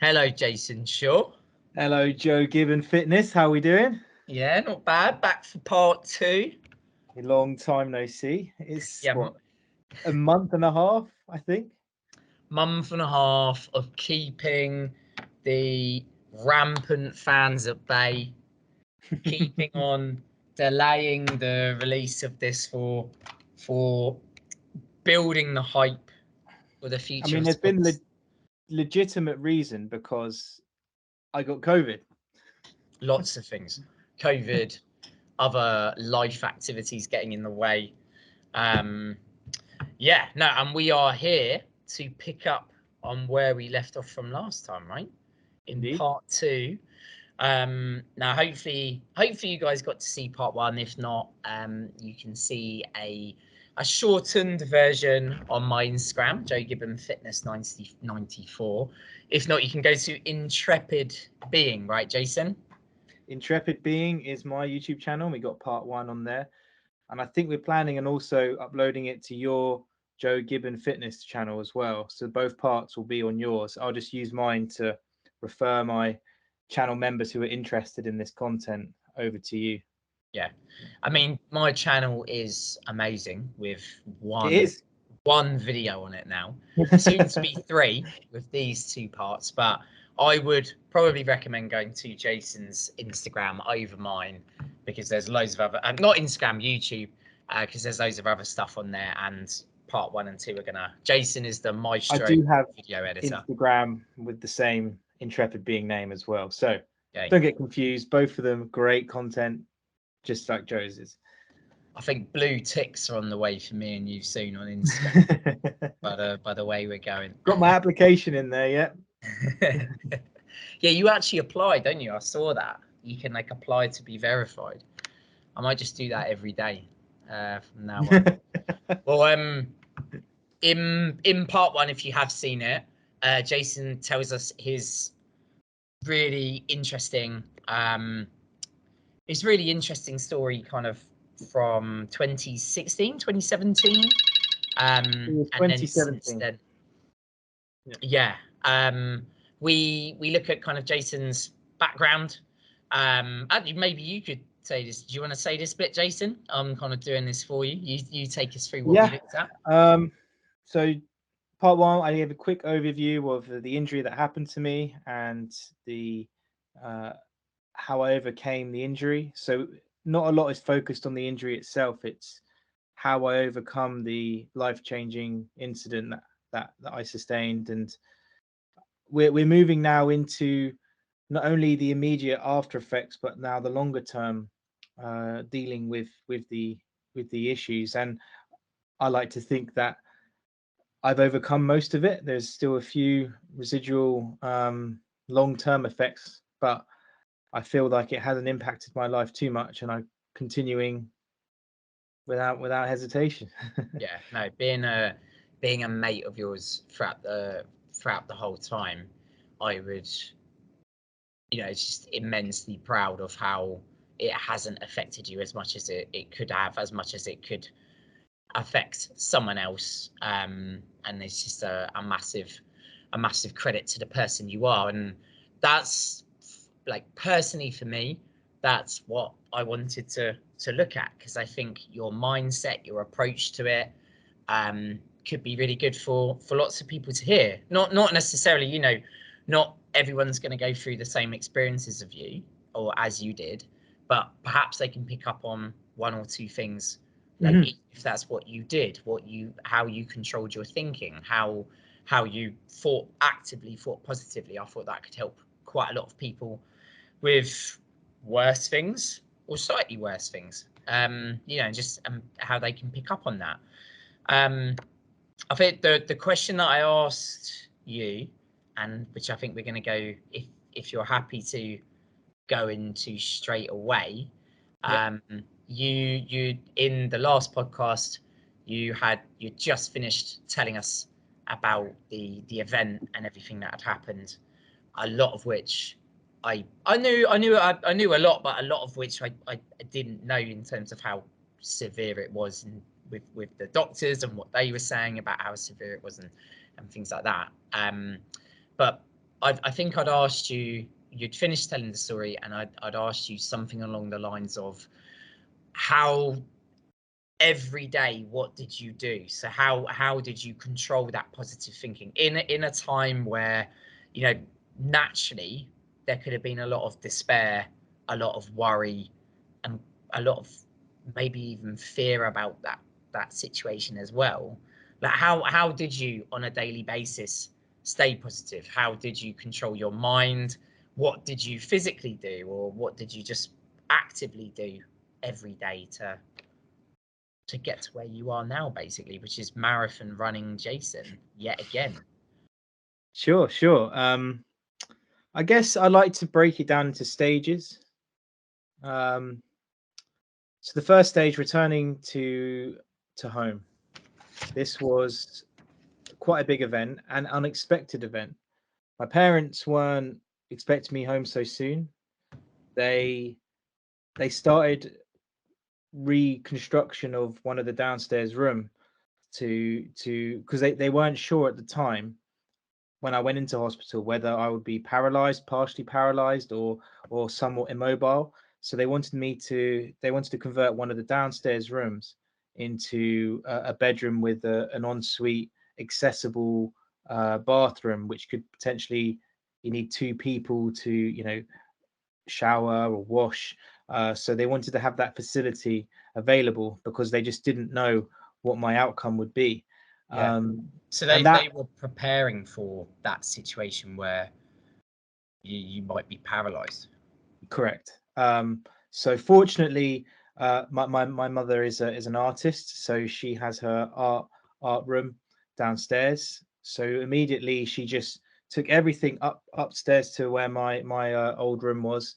Hello, Jason Shaw. Hello, Joe Gibbon Fitness. How are we doing? Yeah, not bad. Back for part two. A long time no see. It's Yeah, what, a month and a half, I think. month and a half of keeping the rampant fans at bay, keeping on delaying the release of this for building the hype for the I future mean, of there's been sports. legitimate reason because I got COVID. Lots of things. COVID, other life activities getting in the way. Um, Yeah, no, and we are here to pick up on where we left off from last time, right? In Indeed. part two. Now hopefully you guys got to see part one. If not, you can see a shortened version on my Instagram, Joe Gibbon Fitness 9094. If not, you can go to Intrepid Being, right, Jason? Intrepid Being is my YouTube channel. We got part one on there. And I think we're planning and also uploading it to your Joe Gibbon Fitness channel as well. So both parts will be on yours. I'll just use mine to refer my channel members who are interested in this content over to you. Yeah. I mean, my channel is amazing with It one is. one video on it now. Soon to be three with these two parts, but I would probably recommend going to Jason's Instagram over mine because there's loads of other, not Instagram, YouTube, because there's loads of other stuff on there. And part one and two are gonna. Jason is the I maestro do have video editor. Instagram with the same Intrepid Being name as well. So Okay. don't get confused. Both of them great content, just like Joe's is. I think blue ticks are on the way for me and you soon on Instagram. By the way we're going. Got my application in there yet. Yeah, you actually applied, don't you? I saw that. You can like apply to be verified. I might just do that every day from now on. Well, in part one, if you have seen it, Jason tells us really interesting, his really interesting story, kind of from 2016, 2017, It was and then since 2017. then, Yeah. yeah. Um, we look at kind of Jason's background. Maybe you could say this. Do you want to say this bit, Jason? I'm kind of doing this for you. You take us through what we Yeah. looked at. So part one, I gave a quick overview of the injury that happened to me and the uh, how I overcame the injury. So not a lot is focused on the injury itself. It's how I overcome the life-changing incident that I sustained, and we're moving now into not only the immediate after effects, but now the longer term dealing with the issues. And I like to think that I've overcome most of it. There's still a few residual long-term effects, but I feel like it hasn't impacted my life too much, and I'm continuing without hesitation. Yeah, no, being a mate of yours throughout the whole time, I would, it's just immensely proud of how it hasn't affected you as much as it could have, as much as it could affect someone else. And it's just a massive credit to the person you are. And that's like personally for me, that's what I wanted to look at, because I think your mindset, your approach to it, could be really good for lots of people to hear. Not necessarily, not everyone's going to go through the same experiences of you or as you did, but perhaps they can pick up on one or two things, like Mhm. if that's what you did, how you controlled your thinking, how you actively thought positively. I thought that could help quite a lot of people with worse things or slightly worse things. Just how they can pick up on that. Um, I think the question that I asked you, and which I think we're going to go, if you're happy to go into straight away. Yeah. Um, you in the last podcast, you just finished telling us about the event and everything that had happened. A lot of which I knew a lot, but a lot of which I didn't know in terms of how severe it was, and with the doctors and what they were saying about how severe it was, and things like that. But I think I'd asked you. You'd finished telling the story, and I'd asked you something along the lines of how every day what did you do, so how did you control that positive thinking in a time where, you know, naturally there could have been a lot of despair, a lot of worry, and a lot of maybe even fear about that situation as well. Like how did you on a daily basis stay positive? How did you control your mind? What did you physically do, or what did you just actively do every day to get to where you are now, basically, which is marathon running Jason yet again? Sure, sure. I guess I like to break it down into stages. Um, so the first stage, returning to home. This was quite a big event, an unexpected event. My parents weren't expecting me home so soon. They they started reconstruction of one of the downstairs room to because they weren't sure at the time when I went into hospital whether I would be paralyzed, partially paralyzed, or somewhat immobile. So they wanted to convert one of the downstairs rooms into a bedroom with an ensuite accessible bathroom, which could potentially you need two people to shower or wash. So they wanted to have that facility available because they just didn't know what my outcome would be. Yeah. Um, So and they that were preparing for that situation where you might be paralyzed. Correct. So fortunately, my mother is an artist, so she has her art room downstairs. So immediately she just took everything upstairs to where my old room was,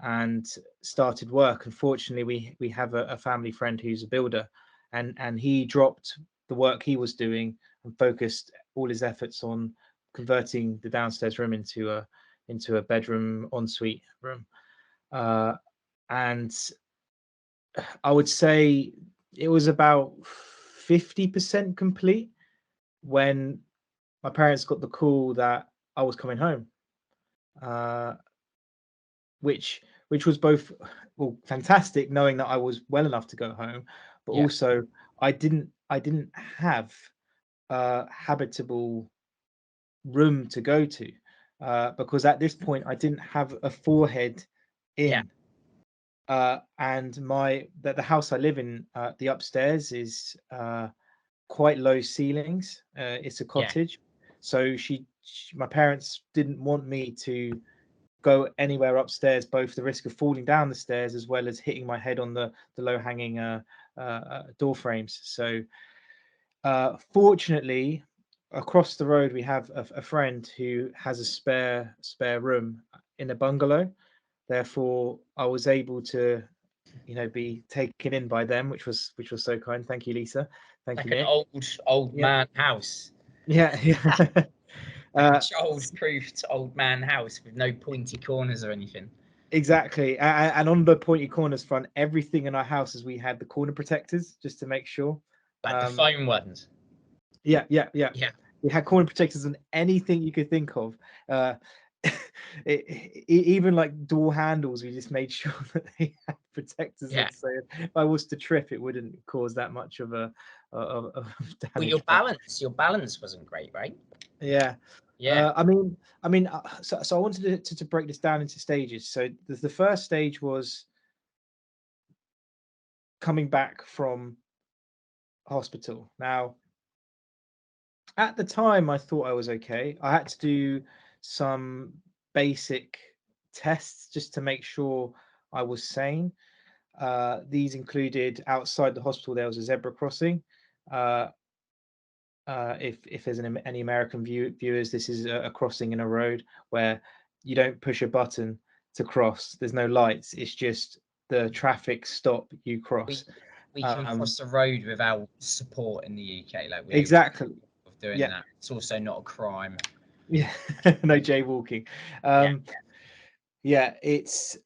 and started work. Unfortunately, we have a family friend who's a builder, and he dropped the work he was doing and focused all his efforts on converting the downstairs room into a bedroom ensuite room. uh, and I would say it was about 50% complete when my parents got the call that I was coming home, uh, which was both well fantastic, knowing that I was well enough to go home, but Yeah. also I didn't have a habitable room to go to, because at this point I didn't have a forehead Yeah. in. And the house I live in, the upstairs is quite low ceilings. It's a Yeah. cottage, so my parents didn't want me to go anywhere upstairs, both the risk of falling down the stairs as well as hitting my head on the low hanging door frames. So fortunately, across the road we have a friend who has a spare room in a bungalow. Therefore, I was able to be taken in by them, which was so kind. Thank you, Lisa. Thank Like you, an Nick. old Yeah, man house. yeah, yeah. Like a uh, child-proofed old man house with no pointy corners or anything. exactly. And on the pointy corners front, everything in our houses we had the corner protectors just to make sure. Like the Um, foam ones. yeah, yeah, yeah. Yeah. We had corner protectors on anything you could think of. Uh, even like door handles, we just made sure that they had protectors Yeah. on, so if I was to trip, it wouldn't cause that much of But damage. But your balance wasn't great, right? yeah, Yeah. so I wanted to break this down into stages. So the first stage was coming back from hospital. Now, at the time, I thought I was okay. I had to do some basic tests just to make sure I was sane. These included outside the hospital, there was a zebra crossing. Uh, if there's any American viewers, this is a crossing in a road where you don't push a button to cross. There's no lights. It's just the traffic stop. You We cross. we can Um, cross the road without support in the UK. Like we're exactly. of doing Yeah. that. It's also not a crime. Yeah. No jaywalking. Yeah. Um, Yeah, it's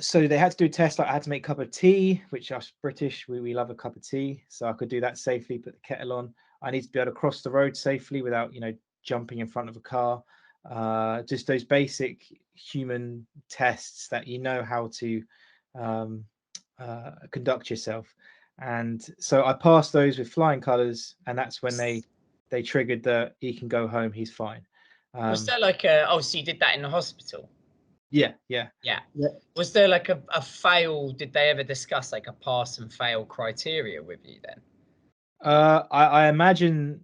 so they had to do a test. Like I had to make a cup of tea, which us British we love a cup of tea, so I could do that safely. Put the kettle on. I need to be able to cross the road safely without jumping in front of a car. just those basic human tests that you know how to um, conduct yourself. And so I passed those with flying colours, and that's when they triggered the he can go home, he's fine. Was there like a? Oh, so you did that in the hospital? Yeah. Yeah. Was there like a fail? Did they ever discuss like a pass and fail criteria with you then? I imagine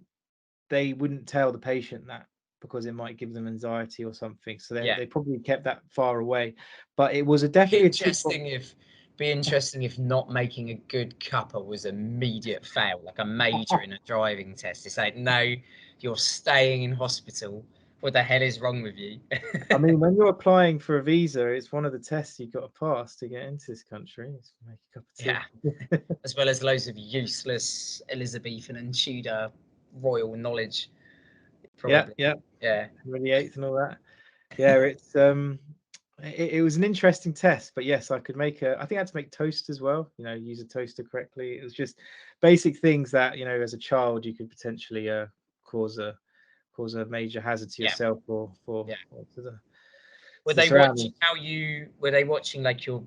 they wouldn't tell the patient that because it might give them anxiety or something. So Yeah. they probably kept that far away. But it was definitely a tick box. Be interesting if not making a good cuppa was immediate fail, like a major in a driving test. It's like, no, you're staying in hospital. What the hell is wrong with you? I mean, when you're applying for a visa, it's one of the tests you've got to pass to get into this country. It's make a cup of tea. Yeah. As well as loads of useless Elizabethan and Tudor royal knowledge. Probably. Yeah. Yeah. Henry VIII and all that. Yeah, it's it was an interesting test, but yes, I could make I think I had to make toast as well, use a toaster correctly. It was just basic things that, as a child you could potentially cause a major hazard to yourself or to Were the they watching surroundings. were they watching like your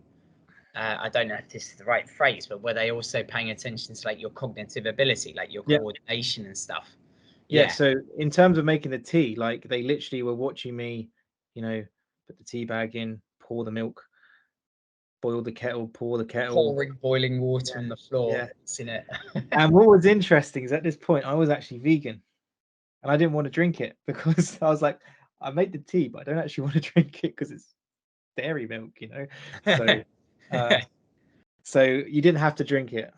I don't know if this is the right phrase, but were they also paying attention to like your cognitive ability, like your Yeah. coordination and stuff? Yeah, so in terms of making the tea, like they literally were watching me, put the tea bag in, pour the milk, boil the kettle, pour the kettle. Pouring boiling water on the floor, Yeah. mixing it. And what was interesting is at this point I was actually vegan and I didn't want to drink it because I was like, I made the tea, but I don't actually want to drink it because it's dairy milk, So so you didn't have to drink it,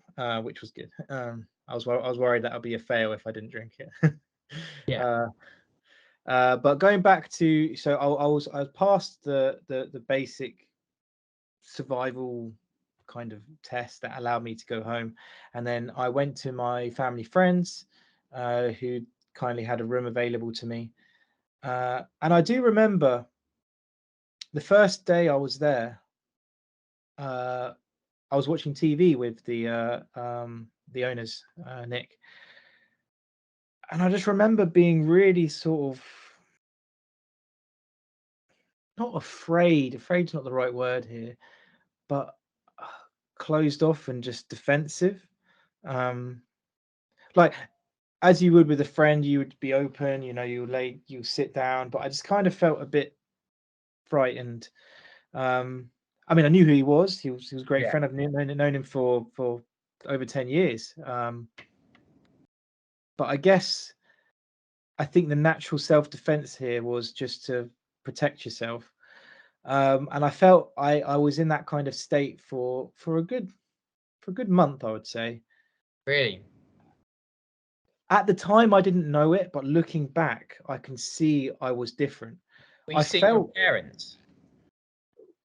which was good. I was worried that would be a fail if I didn't drink it. Yeah. But going back to, so I was past the basic survival kind of test that allowed me to go home, and then I went to my family friends who kindly had a room available to me, and I do remember the first day I was there. I was watching TV with the owners, Nick, and I just remember being really sort of not afraid. Afraid's not the right word here, but closed off and just defensive. Like as you would with a friend, you would be open, you sit down, but I just kind of felt a bit frightened. I mean, I knew who he was. He was a great friend. I've known him for over 10 years. But I think the natural self-defense here was just to protect yourself. And I felt I was in that kind of state for a good month, I would say. Really? At the time, I didn't know it, but looking back, I can see I was different. Were you seeing your parents?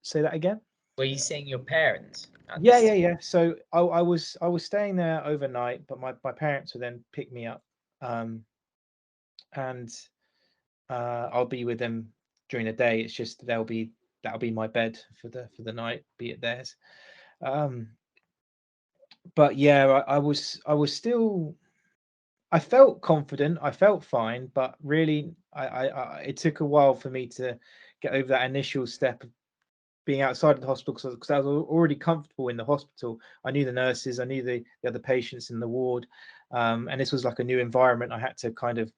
Say that again. Were you seeing your parents? Yeah. So I was staying there overnight, but my parents would then pick me up, and I'll be with them during the day. It's just that'll be my bed for the night, be it theirs. But yeah, I was still. I felt confident. I felt fine, but really, I it took a while for me to get over that initial step of being outside of the hospital because I was already comfortable in the hospital. I knew the nurses, I knew the other patients in the ward, and this was like a new environment I had to kind of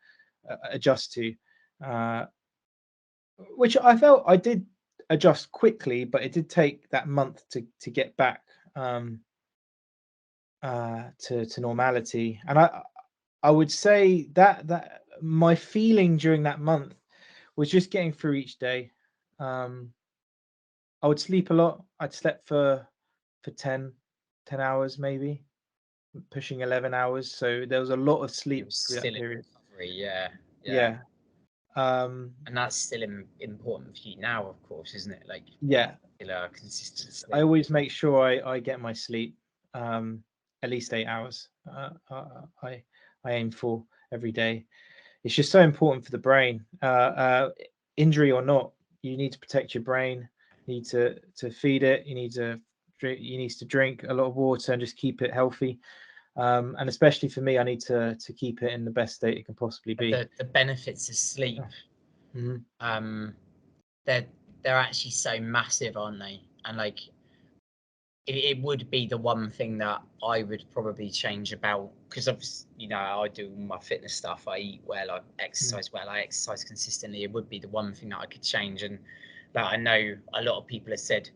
adjust to, which I felt I did adjust quickly, but it did take that month to get back to normality. And I would say that my feeling during that month was just getting through each day. I would sleep a lot. I'd slept for 10 hours, maybe pushing 11 hours. So there was a lot of sleep through that period. Yeah. And that's still important for you now, of course, isn't it? Like consistent sleep. I always make sure I get my sleep, at least 8 hours. I aim for every day. It's just so important for the brain. Injury or not, you need to protect your brain. You need to feed it. You need to drink a lot of water and just keep it healthy. And especially for me, I need to keep it in the best state it can possibly be. The benefits of sleep Um, they're actually so massive, aren't they? And like it would be the one thing that I would probably change about, because obviously, you know, I do my fitness stuff, I eat well, I exercise well, I exercise consistently. It would be the one thing that I could change. And like I know a lot of people have said,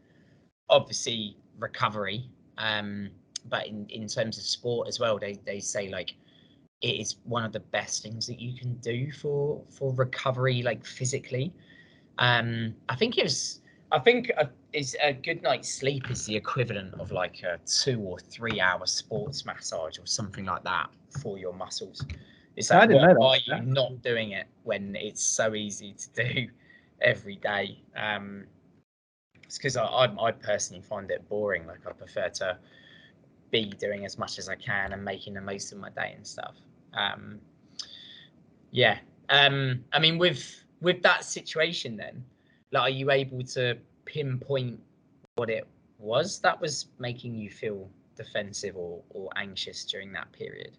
obviously recovery, but in terms of sport as well, they say like it is one of the best things that you can do for recovery, like physically. I think it was. I think is a good night's sleep is the equivalent of like a 2 or 3 hour sports massage or something like that for your muscles. It's I like, didn't why know are you that. not doing it when it's so easy to do every day? It's because I personally find it boring. Like I prefer to be doing as much as I can and making the most of my day and stuff. Um, yeah. I mean, with that situation, then, like, are you able to pinpoint what it was that was making you feel defensive or anxious during that period?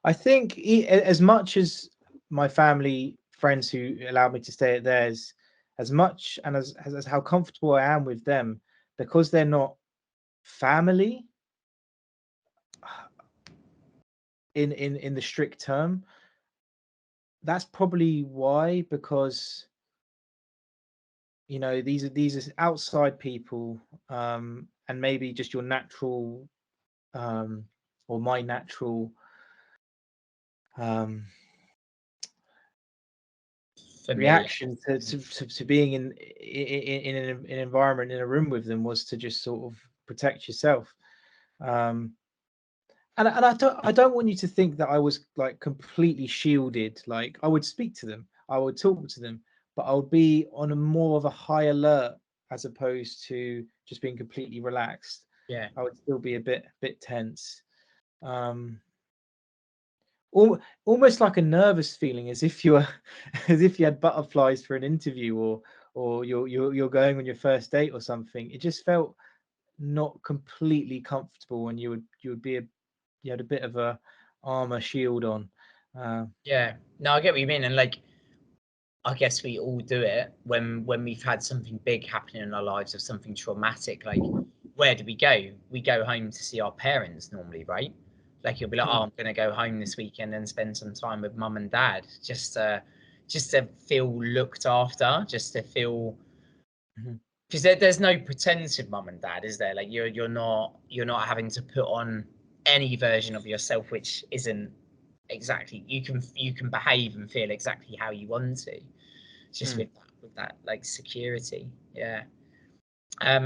I think as much as my family, friends who allowed me to stay at theirs, as much and as how comfortable I am with them, because they're not family in the strict term, that's probably why. Because you know these are outside people, and maybe just your natural, or my natural, um Familiar. reaction to being in an environment, in a room with them, was to just sort of protect yourself. um and I don't want you to think that I was like completely shielded. Like, I would speak to them, I would talk to them, but I would be on a more of a high alert, as opposed to just being completely relaxed. Yeah. I would still be a bit tense. um Almost like a nervous feeling, as if you were as if you had butterflies for an interview, or you're going on your first date or something. It just felt not completely comfortable, and you would be you had a bit of a armor shield on. uh, Yeah. No, I get what you mean, and like I guess we all do it when we've had something big happening in our lives or something traumatic. Like, where do we go? We go home to see our parents normally, right? Like you'll be like, oh, I'm gonna go home this weekend and spend some time with mum and dad, just to feel looked after, just to feel, Mhm. because there's no pretensive mum and dad, is there? Like you're not having to put on any version of yourself which isn't exactly, you can behave and feel exactly how you want to, just Mm. with that like security. Yeah. I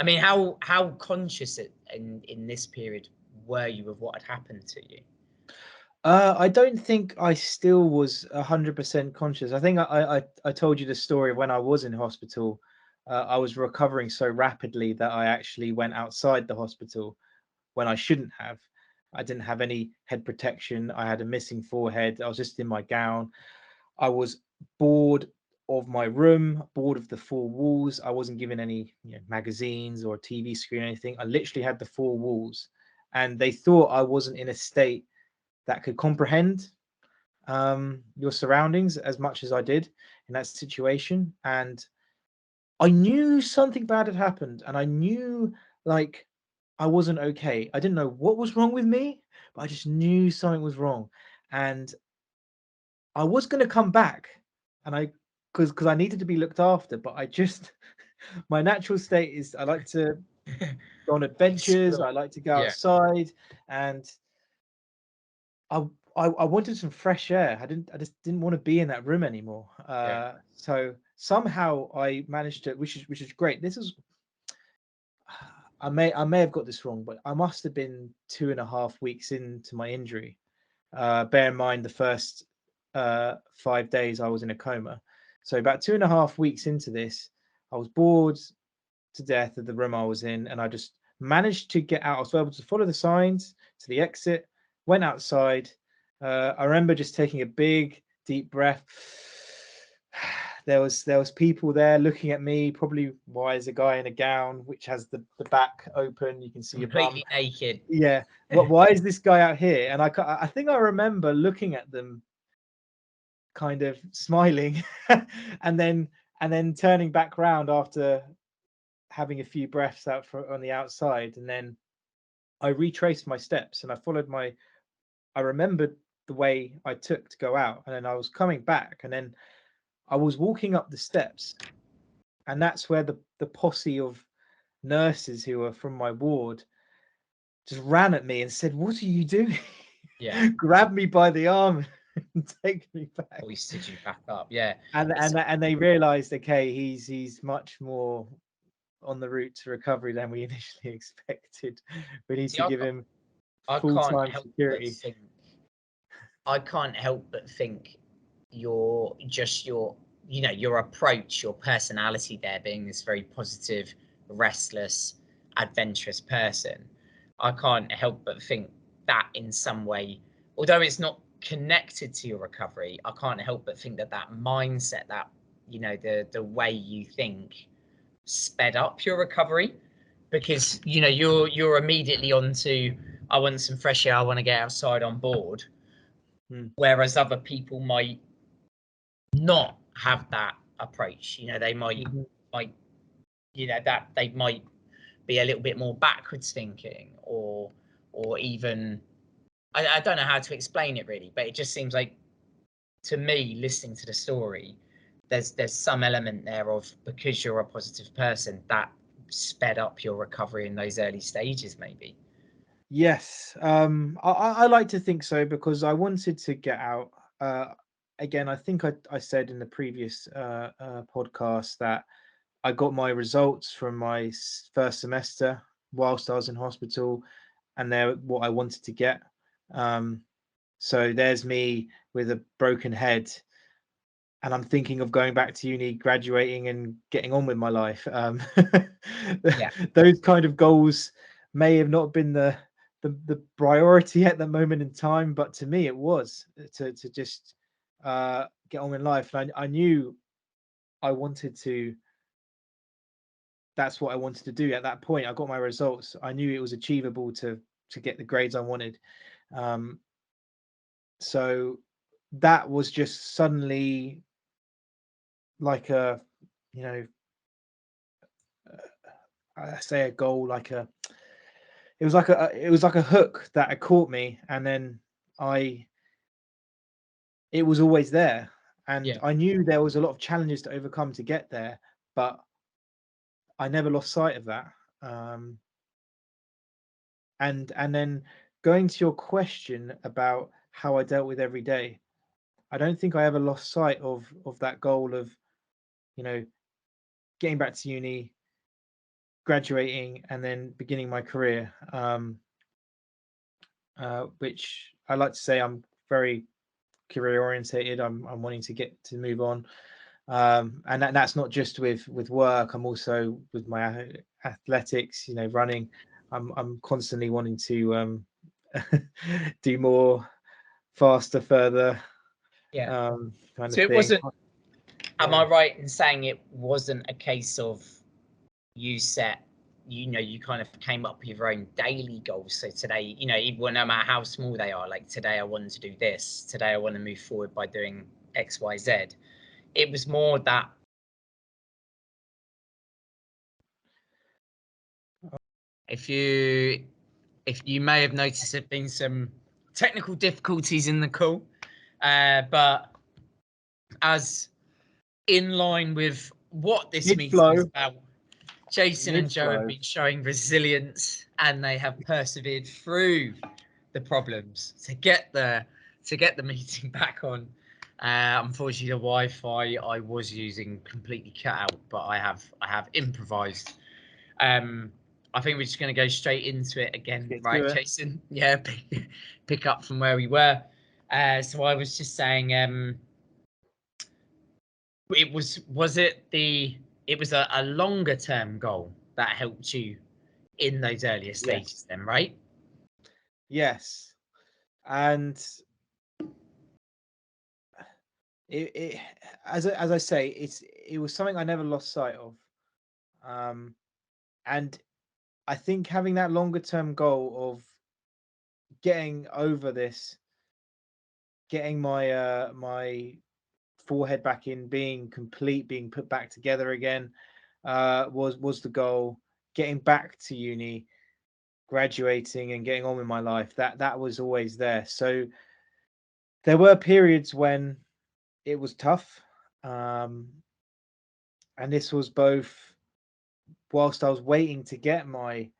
mean, how conscious in this period were you of what had happened to you? I don't think I still was 100% conscious. I think I told you the story of when I was in hospital. I was recovering so rapidly that I actually went outside the hospital when I shouldn't have. I didn't have any head protection. I had a missing forehead. I was just in my gown. I was bored of my room, bored of the four walls. I wasn't given any, magazines or a TV screen or anything. I literally had the four walls, and they thought I wasn't in a state that could comprehend your surroundings as much as I did in that situation. And I knew something bad had happened, and I knew, like, I wasn't okay. I didn't know what was wrong with me, but I just knew something was wrong. And I was going to come back, and because I needed to be looked after, but I just my natural state is I like to go on adventures. Explore. I like to go Yeah. outside, and I I wanted some fresh air. I just didn't want to be in that room anymore. Yeah. So somehow I managed to, which is great. This is I may have got this wrong, but I must have been 2.5 weeks into my injury. Bear in mind the first 5 days I was in a coma. So about 2.5 weeks into this, I was bored to death of the room I was in, and I just managed to get out. I was able to follow the signs to the exit, went outside. I remember just taking a big, deep breath. There was people there looking at me. Probably why is a guy in a gown which has the back open? You can see your bum. Completely naked. Yeah. Why is this guy out here? And I think I remember looking at them kind of smiling, and then turning back round after having a few breaths out on the outside, and then I retraced my steps and I remembered the way I took to go out, and then I was coming back, and then I was walking up the steps, and that's where the posse of nurses who were from my ward just ran at me and said, "What are you doing?" Yeah. Grabbed me by the arm and take me back. Hoisted you back up. Yeah. And It's and they realised, okay, he's much more on the route to recovery than we initially expected. We need see, to give him I full can't time help but security. think. I can't help but think your just your your approach, your personality there being this very positive, restless, adventurous person. I can't help but think that in some way, although it's not connected to your recovery, I can't help but think that that mindset, that the way you think, sped up your recovery, because you're immediately on to, I want some fresh air, I want to get outside, on board. Hmm. Whereas other people might not have that approach. They Mhm. might that they might be a little bit more backwards thinking, or even, I don't know how to explain it really, but it just seems like, to me, listening to the story, there's some element there of, because you're a positive person, that sped up your recovery in those early stages, maybe. Yes, I like to think so because I wanted to get out. Uh, Again, I think I said in the previous podcast that I got my results from my first semester whilst I was in hospital, and they're what I wanted to get. Um, so there's me with a broken head, and I'm thinking of going back to uni, graduating, and getting on with my life. Yeah. Those kind of goals may have not been the priority at the moment in time, but to me, it was to just get on in life. And I knew I wanted to. That's what I wanted to do at that point. I got my results. I knew it was achievable to get the grades I wanted. Um, so that was just suddenly like a, you know, I say a goal, like a, it was like a hook that had caught me, and then I it was always there, and Yeah. I knew there was a lot of challenges to overcome to get there, but I never lost sight of that. Um, and then going to your question about how I dealt with every day, I don't think I ever lost sight of that goal of, you know, getting back to uni, graduating, and then beginning my career. Which I like to say I'm very career orientated. I'm wanting to get to move on, and that's not just with work. I'm also with my athletics. Running. I'm constantly wanting to do more, faster, further, Yeah. kind So of it thing. wasn't, am I Yeah. right in saying it wasn't a case of, you set, you kind of came up with your own daily goals? So today, even no matter how small they are, like today I want to do this, today I want to move forward by doing XYZ. It was more that, if you may have noticed, there've been some technical difficulties in the call, but as in line with what this Mid meeting is flow, about, Jason mid and Joe have flow. been showing resilience, and they have persevered through the problems to get the meeting back on. Unfortunately, the Wi-Fi I was using completely cut out, but I have improvised. Um, I think we're just going to go straight into it Let's again, get to right, it. Jason? Yeah, pick up from where we were. So I was just saying, it was a longer term goal that helped you in those earlier stages, Yes, then, right? yes, and it as I say, it was something I never lost sight of, um, and I think having that longer term goal of getting over this, getting my forehead back in, being complete, being put back together again, was the goal. Getting back to uni, graduating, and getting on with my life. That was always there. So there were periods when it was tough, and this was both whilst I was waiting to get my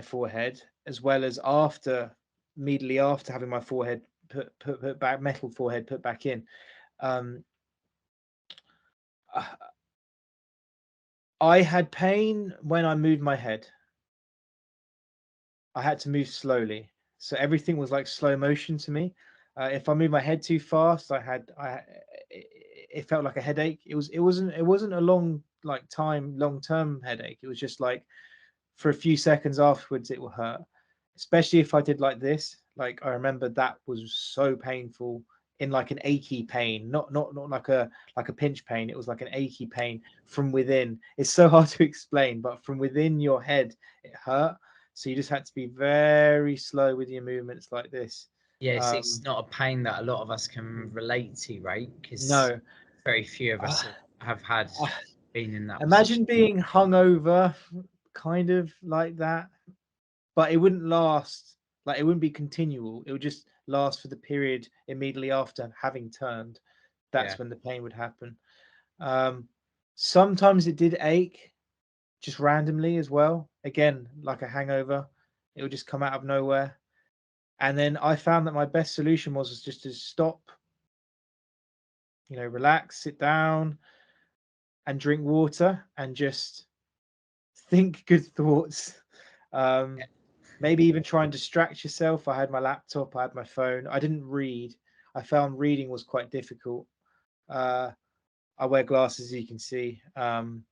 forehead, as well as after, immediately after having my forehead put back, metal forehead put back in. um I had pain when I moved my head. I had to move slowly, so everything was like slow motion to me. If I moved my head too fast, it felt like a headache. It wasn't a long term headache. It was just like for a few seconds afterwards it will hurt, especially if I did like this. Like, I remember that was so painful, in like an achy pain, not like a pinch pain. It was like an achy pain from within. It's so hard to explain, but from within your head it hurt. So you just had to be very slow with your movements like this. Yes, it's um not a pain that a lot of us can relate to, right? Because no. very few of uh, us have had uh, been in that position. Imagine being hungover, kind of like that, but it wouldn't last. Like, it wouldn't be continual. It would just last for the period immediately after having turned. Yeah. That's when the pain would happen. um Sometimes it did ache, just randomly as well, again like a hangover. It would just come out of nowhere. And then I found that my best solution was just to stop, relax, sit down, and drink water, and just think good thoughts. um Maybe even try and distract yourself. I had my laptop, I had my phone. I didn't read. I found reading was quite difficult. uh I wear glasses, as you can see. And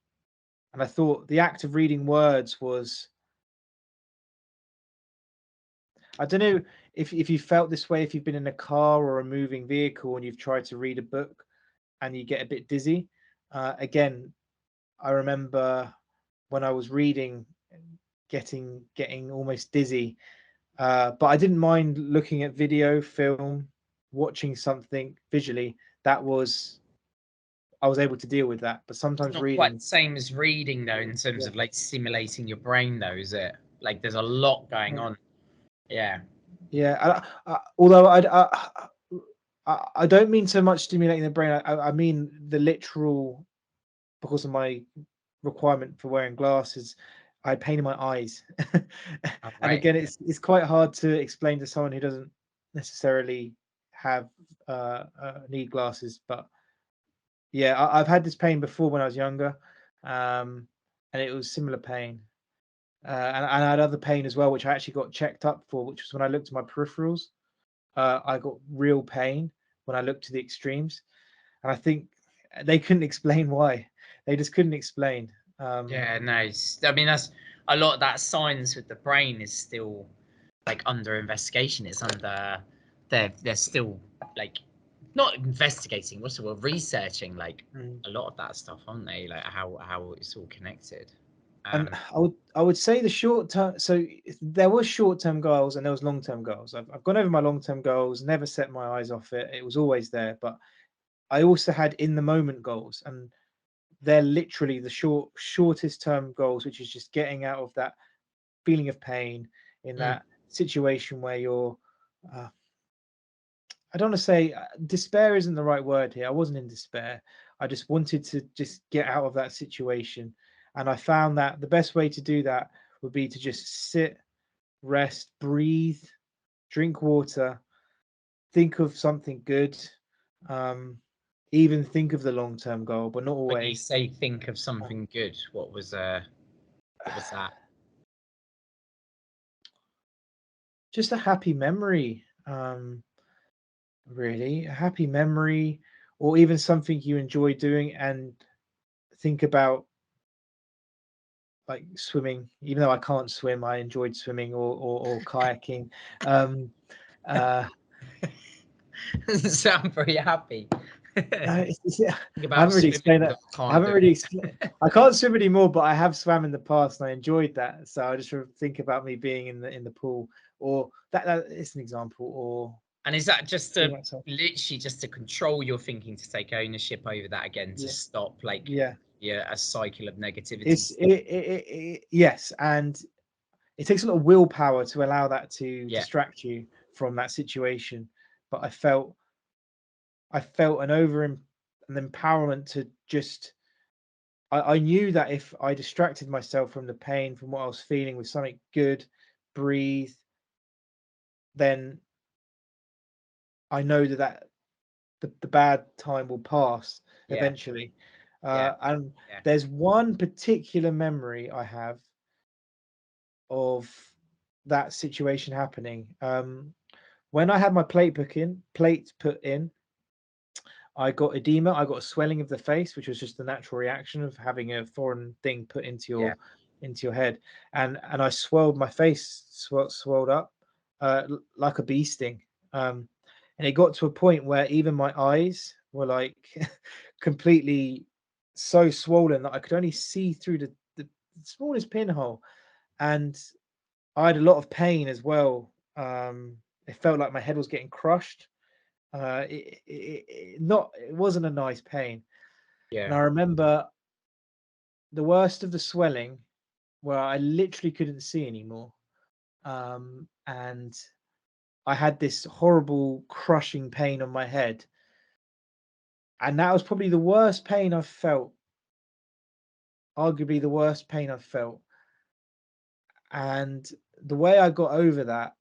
I thought the act of reading words was, I don't know if you felt this way, if you've been in a car or a moving vehicle and you've tried to read a book and you get a bit dizzy. Again, I remember when I was reading, getting almost dizzy. But I didn't mind looking at video, film, watching something visually. That was I was able to deal with that. But It's sometimes not quite reading, the same as reading though, in terms yeah, of like stimulating your brain though, is it? Like there's a lot going yeah, on. Yeah. yeah. Although I don't mean so much stimulating the brain. I mean the literal, because of my requirement for wearing glasses, I had pain in my eyes. Oh, And right. again, Okay. it's quite hard to explain to someone who doesn't necessarily have need glasses. But yeah, I've had this pain before when I was younger, and it was similar pain. And I had other pain as well, which I actually got checked up for, which was when I looked at my peripherals. I got real pain when I looked to the extremes, and I think they couldn't explain why. They just couldn't explain. Um, Yeah, nice. I mean, that's a lot of that science with the brain is still like under investigation. It's under they're still like not investigating, what's the word, researching like mm. a lot of that stuff, aren't they? Like how it's all connected. And Um I would say the short term. So there was short term goals and there was long term goals. I've gone over my long term goals, never set my eyes off it. It was always there. But I also had in the moment goals, and they're literally the shortest term goals, which is just getting out of that feeling of pain, in mm, that situation where you're. Uh, I don't want to say despair isn't the right word here. I wasn't in despair. I just wanted to just get out of that situation, and I found that the best way to do that would be to just sit, rest, breathe, drink water, think of something good, um, even think of the long term goal, but not when you always. say think of something good, what was that? Just a happy memory, really, a happy memory, or even something you enjoy doing, and think about, like, swimming. Even though I can't swim, I enjoyed swimming, or kayaking. um uh Doesn't sound very happy. no, Think yeah, I about haven't really swimming, explained but that. I can't haven't do really it. I can't swim anymore, but I have swam in the past and I enjoyed that. So I just sort of think about me being in the pool, or that is an example. Or And is that just see to myself. literally just to control your thinking, to take ownership over that again, to Yeah, stop like yeah. a cycle of negativity? It's yes, and it takes a lot of willpower to allow that to Yeah, distract you from that situation. But I felt an empowerment to just. I knew that if I distracted myself from the pain, from what I was feeling, with something good, breathe, then I know that the bad time will pass yeah, eventually. yeah, And yeah, there's one particular memory I have of that situation happening. When I had my plate put in, I got edema. I got a swelling of the face, which was just the natural reaction of having a foreign thing put yeah, into your head, and I swelled my face, swelled up like a bee sting, and it got to a point where even my eyes were like completely so swollen that I could only see through the smallest pinhole, and I had a lot of pain as well. It felt like my head was getting crushed. It wasn't a nice pain, and yeah, I remember the worst of the swelling, where I literally couldn't see anymore, and I had this horrible crushing pain on my head, and that was probably the worst pain I've felt, arguably the worst pain I've felt. And the way I got over that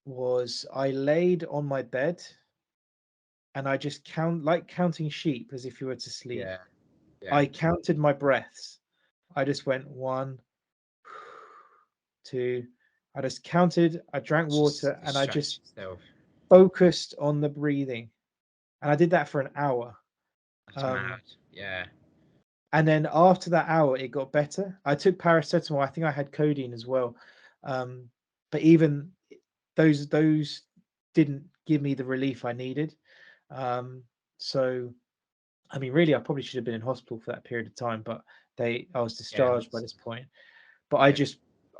was I laid on my bed and I just like counting sheep as if you were to sleep. yeah, yeah. I counted my breaths. I just went one, two. I just counted. I drank Just water and I distract just yourself. focused on the breathing. And I did that for an hour. That's Um, mad. Yeah, and then after that hour, it got better. I took paracetamol. I think I had codeine as well. Um, but even those didn't give me the relief I needed. Um, so I mean, really, I probably should have been in hospital for that period of time, but I was yeah, discharged by this point. But yeah,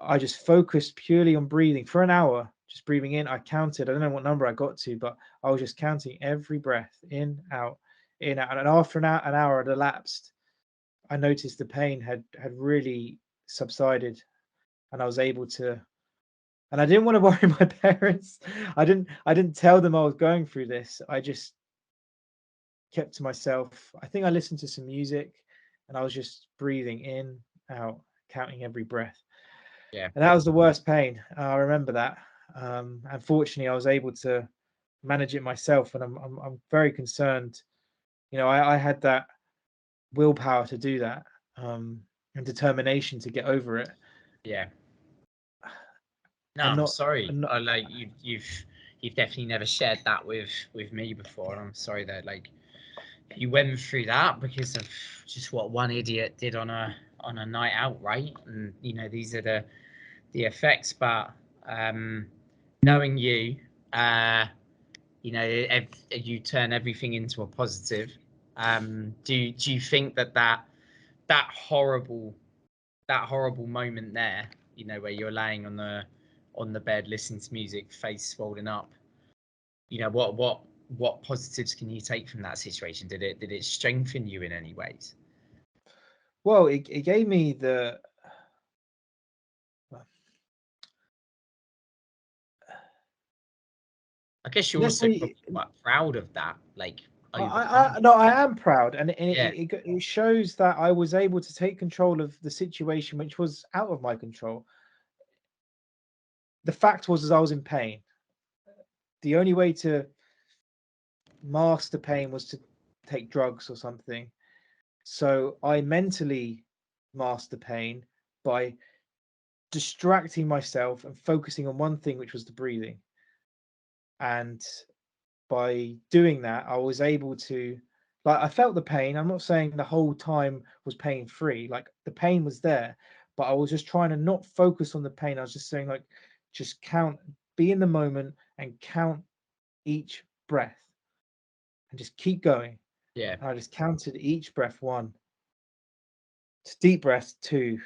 I just focused purely on breathing for an hour, just breathing in. I counted. I don't know what number I got to, but I was just counting every breath in, out, in, out. And after an hour had elapsed, I noticed the pain had really subsided, and I was able to. And I didn't want to worry my parents. I didn't tell them I was going through this. I just kept to myself. I think I listened to some music, and I was just breathing in, out, counting every breath. yeah, And that was the worst pain. I remember that. Unfortunately, I was able to manage it myself, and I'm very concerned. I had that willpower to do that, and determination to get over it, yeah. No, and I'm not, sorry. and not. Like you've definitely never shared that with me before, and I'm sorry that like you went through that because of just what one idiot did on a night out, right? And these are the effects. But um, knowing you, uh, you turn everything into a positive. Do you think that horrible moment there, where you're laying on the bed listening to music, face swollen up, what positives can you take from that situation? Did it strengthen you in any ways? Well, it gave me the. I guess you're Let's also say probably quite proud of that, like I overcoming no, it. I am proud, and Yeah, it shows that I was able to take control of the situation, which was out of my control. The fact was, as I was in pain, the only way to mask the pain was to take drugs or something. So I mentally masked the pain by distracting myself and focusing on one thing, which was the breathing. And by doing that, I was able to, like, I felt the pain. I'm not saying the whole time was pain free. Like, the pain was there, but I was just trying to not focus on the pain. I was just saying, like, just count, be in the moment and count each breath and just keep going. yeah, And I just counted each breath: one, deep breath, two,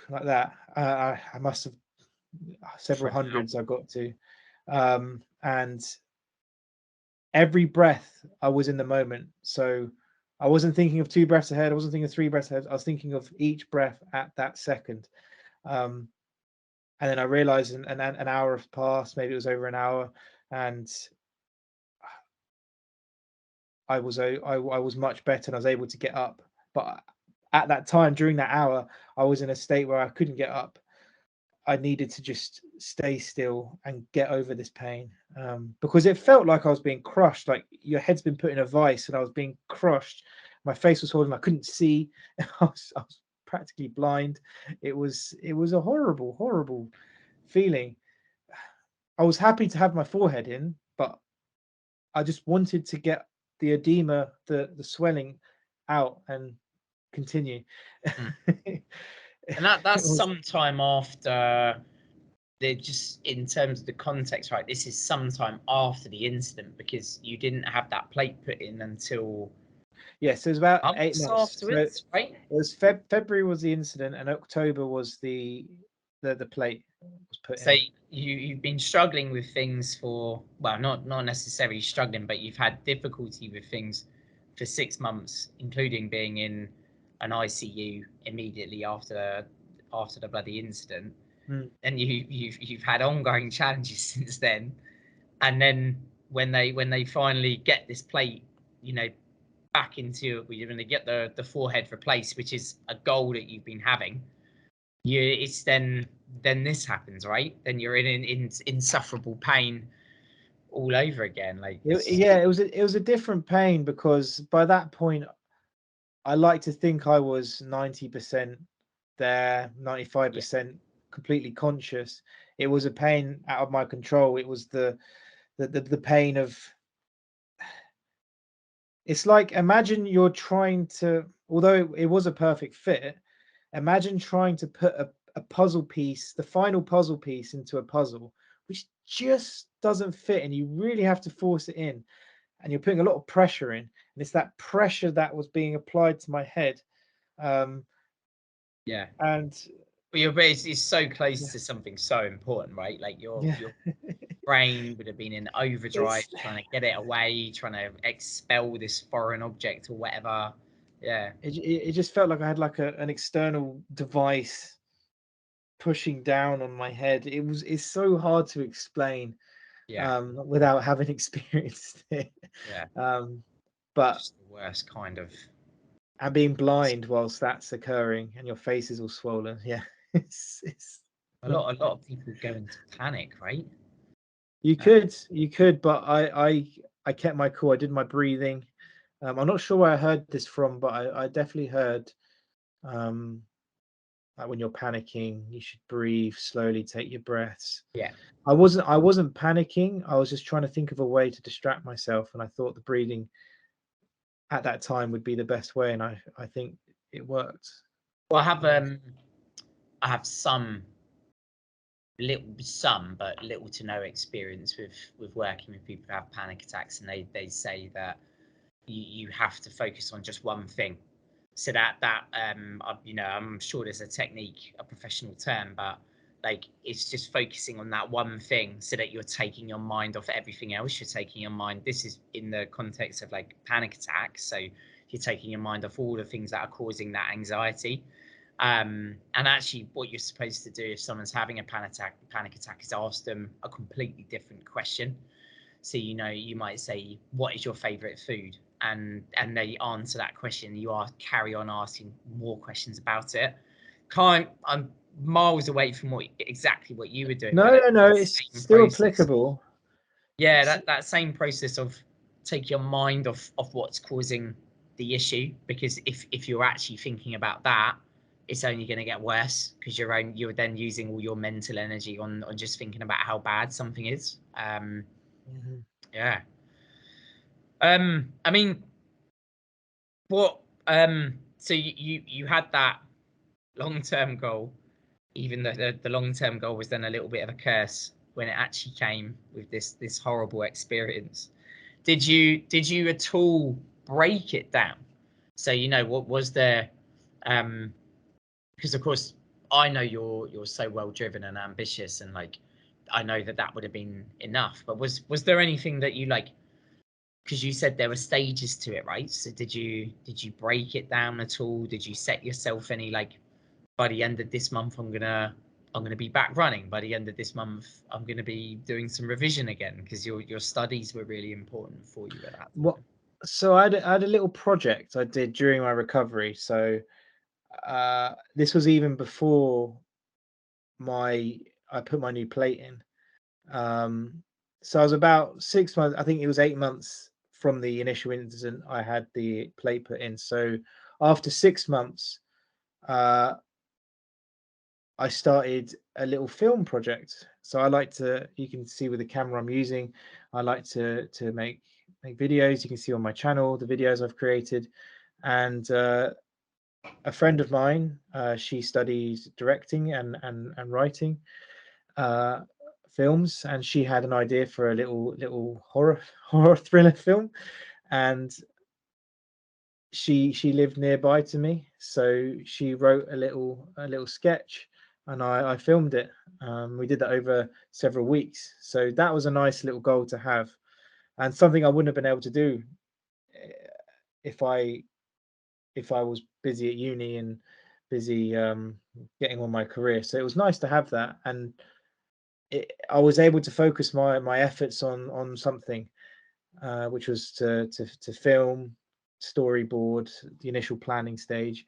like that. I must have several For an hundreds I got to. And every breath I was in the moment. So I wasn't thinking of 2 breaths ahead. I wasn't thinking of 3 breaths ahead. I was thinking of each breath at that second. And then I realized an hour has passed. Maybe it was over an hour, and I was much better, and I was able to get up. But at that time, during that hour, I was in a state where I couldn't get up. I needed to just stay still and get over this pain, because it felt like I was being crushed, like your head's been put in a vice, and I was being crushed. My face was swollen. I couldn't see. I was practically blind. It was a horrible, horrible feeling. I was happy to have my forehead in, but I just wanted to get the edema, the swelling out and continue. Mm. It And that's was, sometime after the, just in terms of the context, right? This is sometime after the incident because you didn't have that plate put in until yes, it was about 8 months months. So it afterwards, right? was February was the incident, and October was the plate was put So in. you've been struggling with things for, well, not necessarily struggling, but you've had difficulty with things for 6 months, including being in an ICU immediately after the bloody incident. Mm. And you've had ongoing challenges since then. And then when they finally get this plate, you know, back into, you're going to get the forehead replaced, which is a goal that you've been having. It's then this happens, right? Then you're in insufferable pain all over again. Like, Yeah, it was a different pain, because by that point I like to think I was 90% there, yeah, 95% completely conscious. It was a pain out of my control. It was the pain of, it's like, imagine you're trying to, although it was a perfect fit, imagine trying to put a puzzle piece, the final puzzle piece, into a puzzle which just doesn't fit, and you really have to force it in, and you're putting a lot of pressure in, and it's that pressure that was being applied to my head. um yeah. and But your base is so yeah, close to something so important, right? Like yeah. your brain would have been in overdrive, it's trying to get it away, trying to expel this foreign object or whatever. Yeah, it just felt like I had like an external device pushing down on my head. It's so hard to explain, yeah, without having experienced it. yeah. um but Just the worst kind of. and being blind whilst that's occurring and your face is all swollen, yeah. It's A not lot, a lot of people go into panic, right? Uh, you could, but I kept my cool. I did my breathing. I'm not sure where I heard this from, but I definitely heard, um like, when you're panicking you should breathe slowly, take your breaths. yeah. I wasn't panicking. I was just trying to think of a way to distract myself, and I thought the breathing at that time would be the best way, and I think it worked. Well, Um, I have some, but little to no experience with working with people who have panic attacks, and they say that you have to focus on just one thing. So you know, I'm sure there's a technique, a professional term, but like it's just focusing on that one thing so that you're taking your mind off everything else. You're taking your mind. This is in the context of like panic attacks. So you're taking your mind off all the things that are causing that anxiety. And actually, what you're supposed to do if someone's having a panic attack is ask them a completely different question. So, you know, you might say, "What is your favorite food?" And they answer that question. You are carry on asking more questions about it. I'm miles away from exactly what you were doing, no, but no, no. that It's same still process. applicable. Yeah, It's, that same process of take your mind off what's causing the issue, because if you're actually thinking about that, it's only going to get worse because you're then using all your mental energy on just thinking about how bad something is. Mhm. Yeah. I mean, what so you had that long-term goal, even though the long-term goal was then a little bit of a curse when it actually came with this horrible experience. Did you at all break it down? So, you know, what was there, because of course I know you're so well driven and ambitious, and like I know that would have been enough. But was there anything that you like? Because you said there were stages to it, right? So did you break it down at all? Did you set yourself any like, by the end of this month I'm gonna be back running. By the end of this month I'm gonna be doing some revision again, because your studies were really important for you at that What? time. So I had a little project I did during my recovery. So this was even before my I put my new plate in. Um, so I was about 6 months. I think it was 8 months from the initial incident. I had the plate put in. So after 6 months, uh, I started a little film project. So I like to. You can see with the camera I'm using. I like to make videos. You can see on my channel the videos I've created, and a friend of mine, she studies directing and writing uh, films, and she had an idea for a little horror thriller film, and she lived nearby to me, so she wrote a little sketch, and I filmed it. We did that over several weeks, so that was a nice little goal to have, and something I wouldn't have been able to do eh, if I was busy at uni and busy getting on my career. So it was nice to have that, and I was able to focus my efforts on something, which was to film, storyboard, the initial planning stage,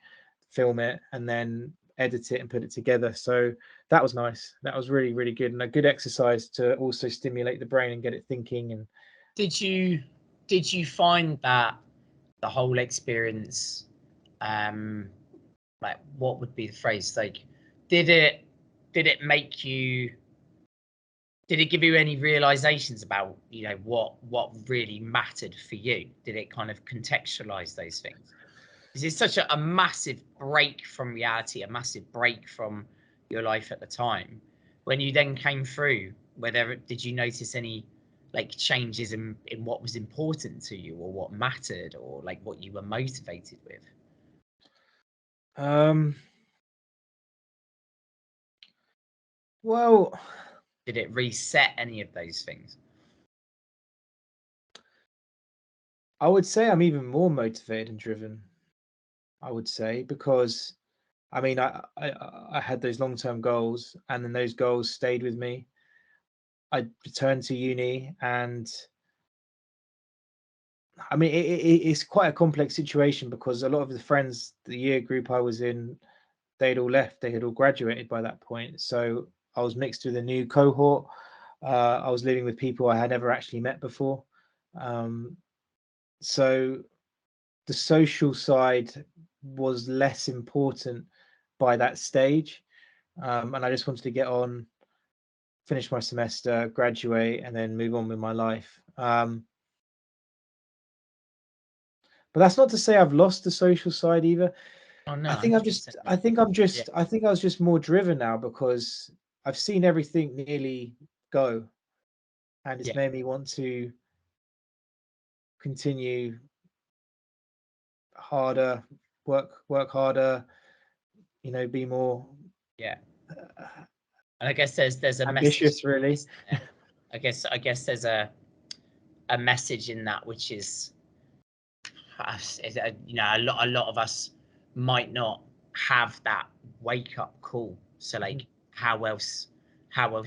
film it, and then edit it and put it together. So that was nice. That was really really good, and a good exercise to also stimulate the brain and get it thinking. And Did you did you find that the whole experience, um like, what would be the phrase, like, did it did it make you did it give you any realizations about, what really mattered for you? Did it kind of contextualize those things? Because it's such a massive break from reality, a massive break from your life at the time. When you then came through, whether did you notice any like changes in what was important to you, or what mattered, or like what you were motivated with? um, well, Did it reset any of those things? I would say I'm even more motivated and driven. I would say because I mean I had those long term goals, and then those goals stayed with me. I returned to uni, and I mean it's quite a complex situation because a lot of the friends, the year group I was in, they'd all left. They had all graduated by that point. So I was mixed with a new cohort. I was living with people I had never actually met before. Um, so the social side was less important by that stage. And I just wanted to get on, finish my semester, graduate, and then move on with my life. But that's not to say I've lost the social side either. Oh no, I think I'm 100% just, I not. think I'm Yeah, just, I think I was just more driven now because I've seen everything nearly go, and it's yeah, made me want to continue harder, work harder, be more yeah. uh, And I guess there's a message in ambitious, that, really. isn't there? I guess there's a message in that, which is, a lot of us might not have that wake up call. So Mhm. like, how else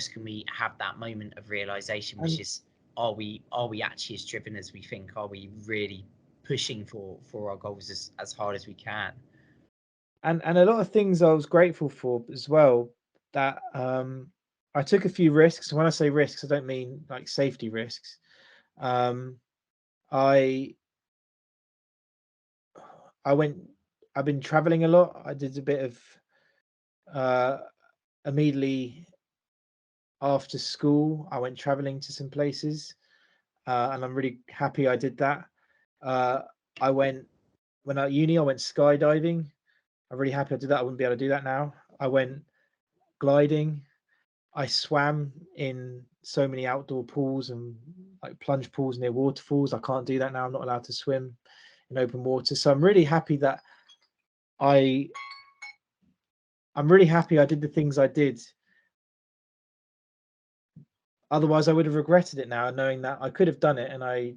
can we have that moment of realization, which And is, are we actually as driven as we think? Are we really pushing for our goals as hard as we can? and a lot of things I was grateful for as well. That I took a few risks. When I say risks, I don't mean like safety risks. Um, I I went. I've been traveling a lot. I did a bit of uh, immediately after school. I went traveling to some places, and I'm really happy I did that. Uh, I went when at uni. I went skydiving. I'm really happy I did that. I wouldn't be able to do that now. I went gliding. I swam in so many outdoor pools and like plunge pools near waterfalls. I can't do that now. I'm not allowed to swim in open water. So I'm really happy that I I'm really happy I did the things I did. Otherwise, I would have regretted it now, knowing that I could have done it and I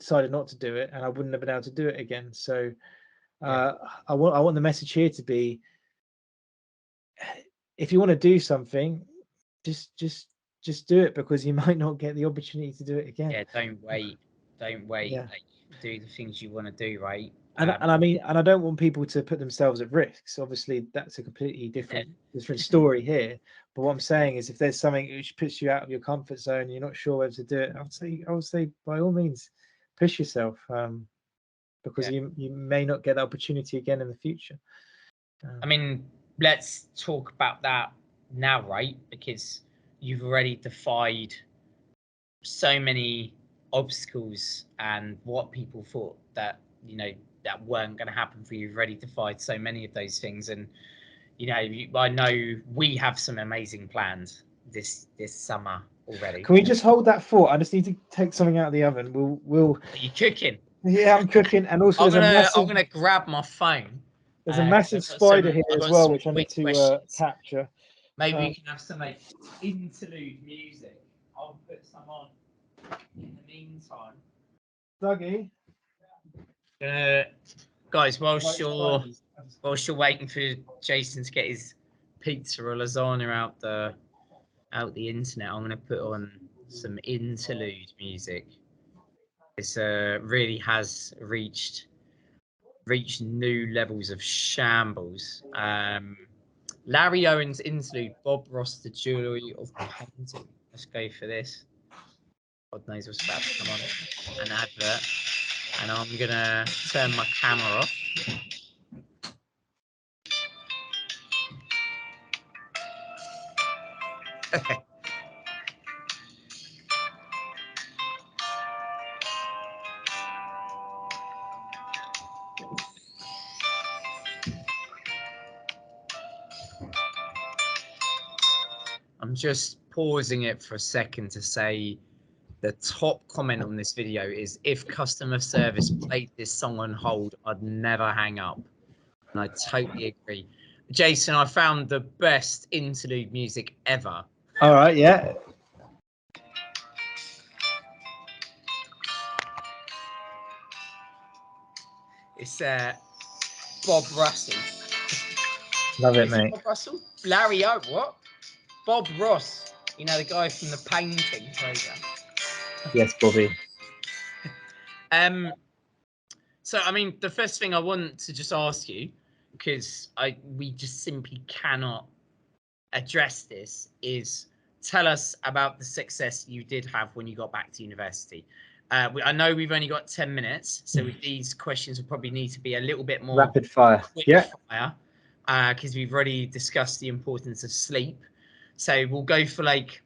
decided not to do it, and I wouldn't have been able to do it again. So Yeah. I want the message here to be: if you want to do something, just do it, because you might not get the opportunity to do it again. Yeah, don't wait. Don't wait. Yeah. Like, do the things you want to do, right? And I mean, and I don't want people to put themselves at risk. So obviously, that's a completely different story here. But what I'm saying is, if there's something which puts you out of your comfort zone, you're not sure whether to do it, I would say by all means, push yourself, because Yeah. you may not get the opportunity again in the future. I mean, let's talk about that now, right? Because you've already defied so many obstacles and what people thought that, that weren't going to happen for you. You've already defied so many of those things, and I know we have some amazing plans this summer already. Can we just hold that thought? I just need to take something out of the oven. We'll. Are you cooking? Yeah, I'm cooking, and also I'm gonna grab my phone. There's a massive spider here as well, which I need to capture. Maybe we can have some like interlude music. I'll put some on in the meantime. Dougie. Guys, whilst you're waiting for Jason to get his pizza or lasagna out the internet, I'm gonna put on some interlude music. This really has reached new levels of shambles. Larry Owens interlude, Bob Ross, the Jewelry of Painting. Let's go for this. God knows what's about to come on. An advert. And I'm gonna turn my camera off. I'm just pausing it for a second to say the top comment on this video is, if customer service played this song on hold, I'd never hang up. And I totally agree. Jason, I found the best interlude music ever. All right, yeah. It's Bob Russell. Love it, mate. Bob Russell? Larry O, what? Bob Ross. You know, the guy from the painting program. Yes, Bobby. So, I mean, the first thing I want to just ask you, because we just simply cannot address this, is tell us about the success you did have when you got back to university. I know we've only got 10 minutes, so these questions will probably need to be a little bit more rapid fire. Quick yeah. fire, because we've already discussed the importance of sleep. So we'll go for like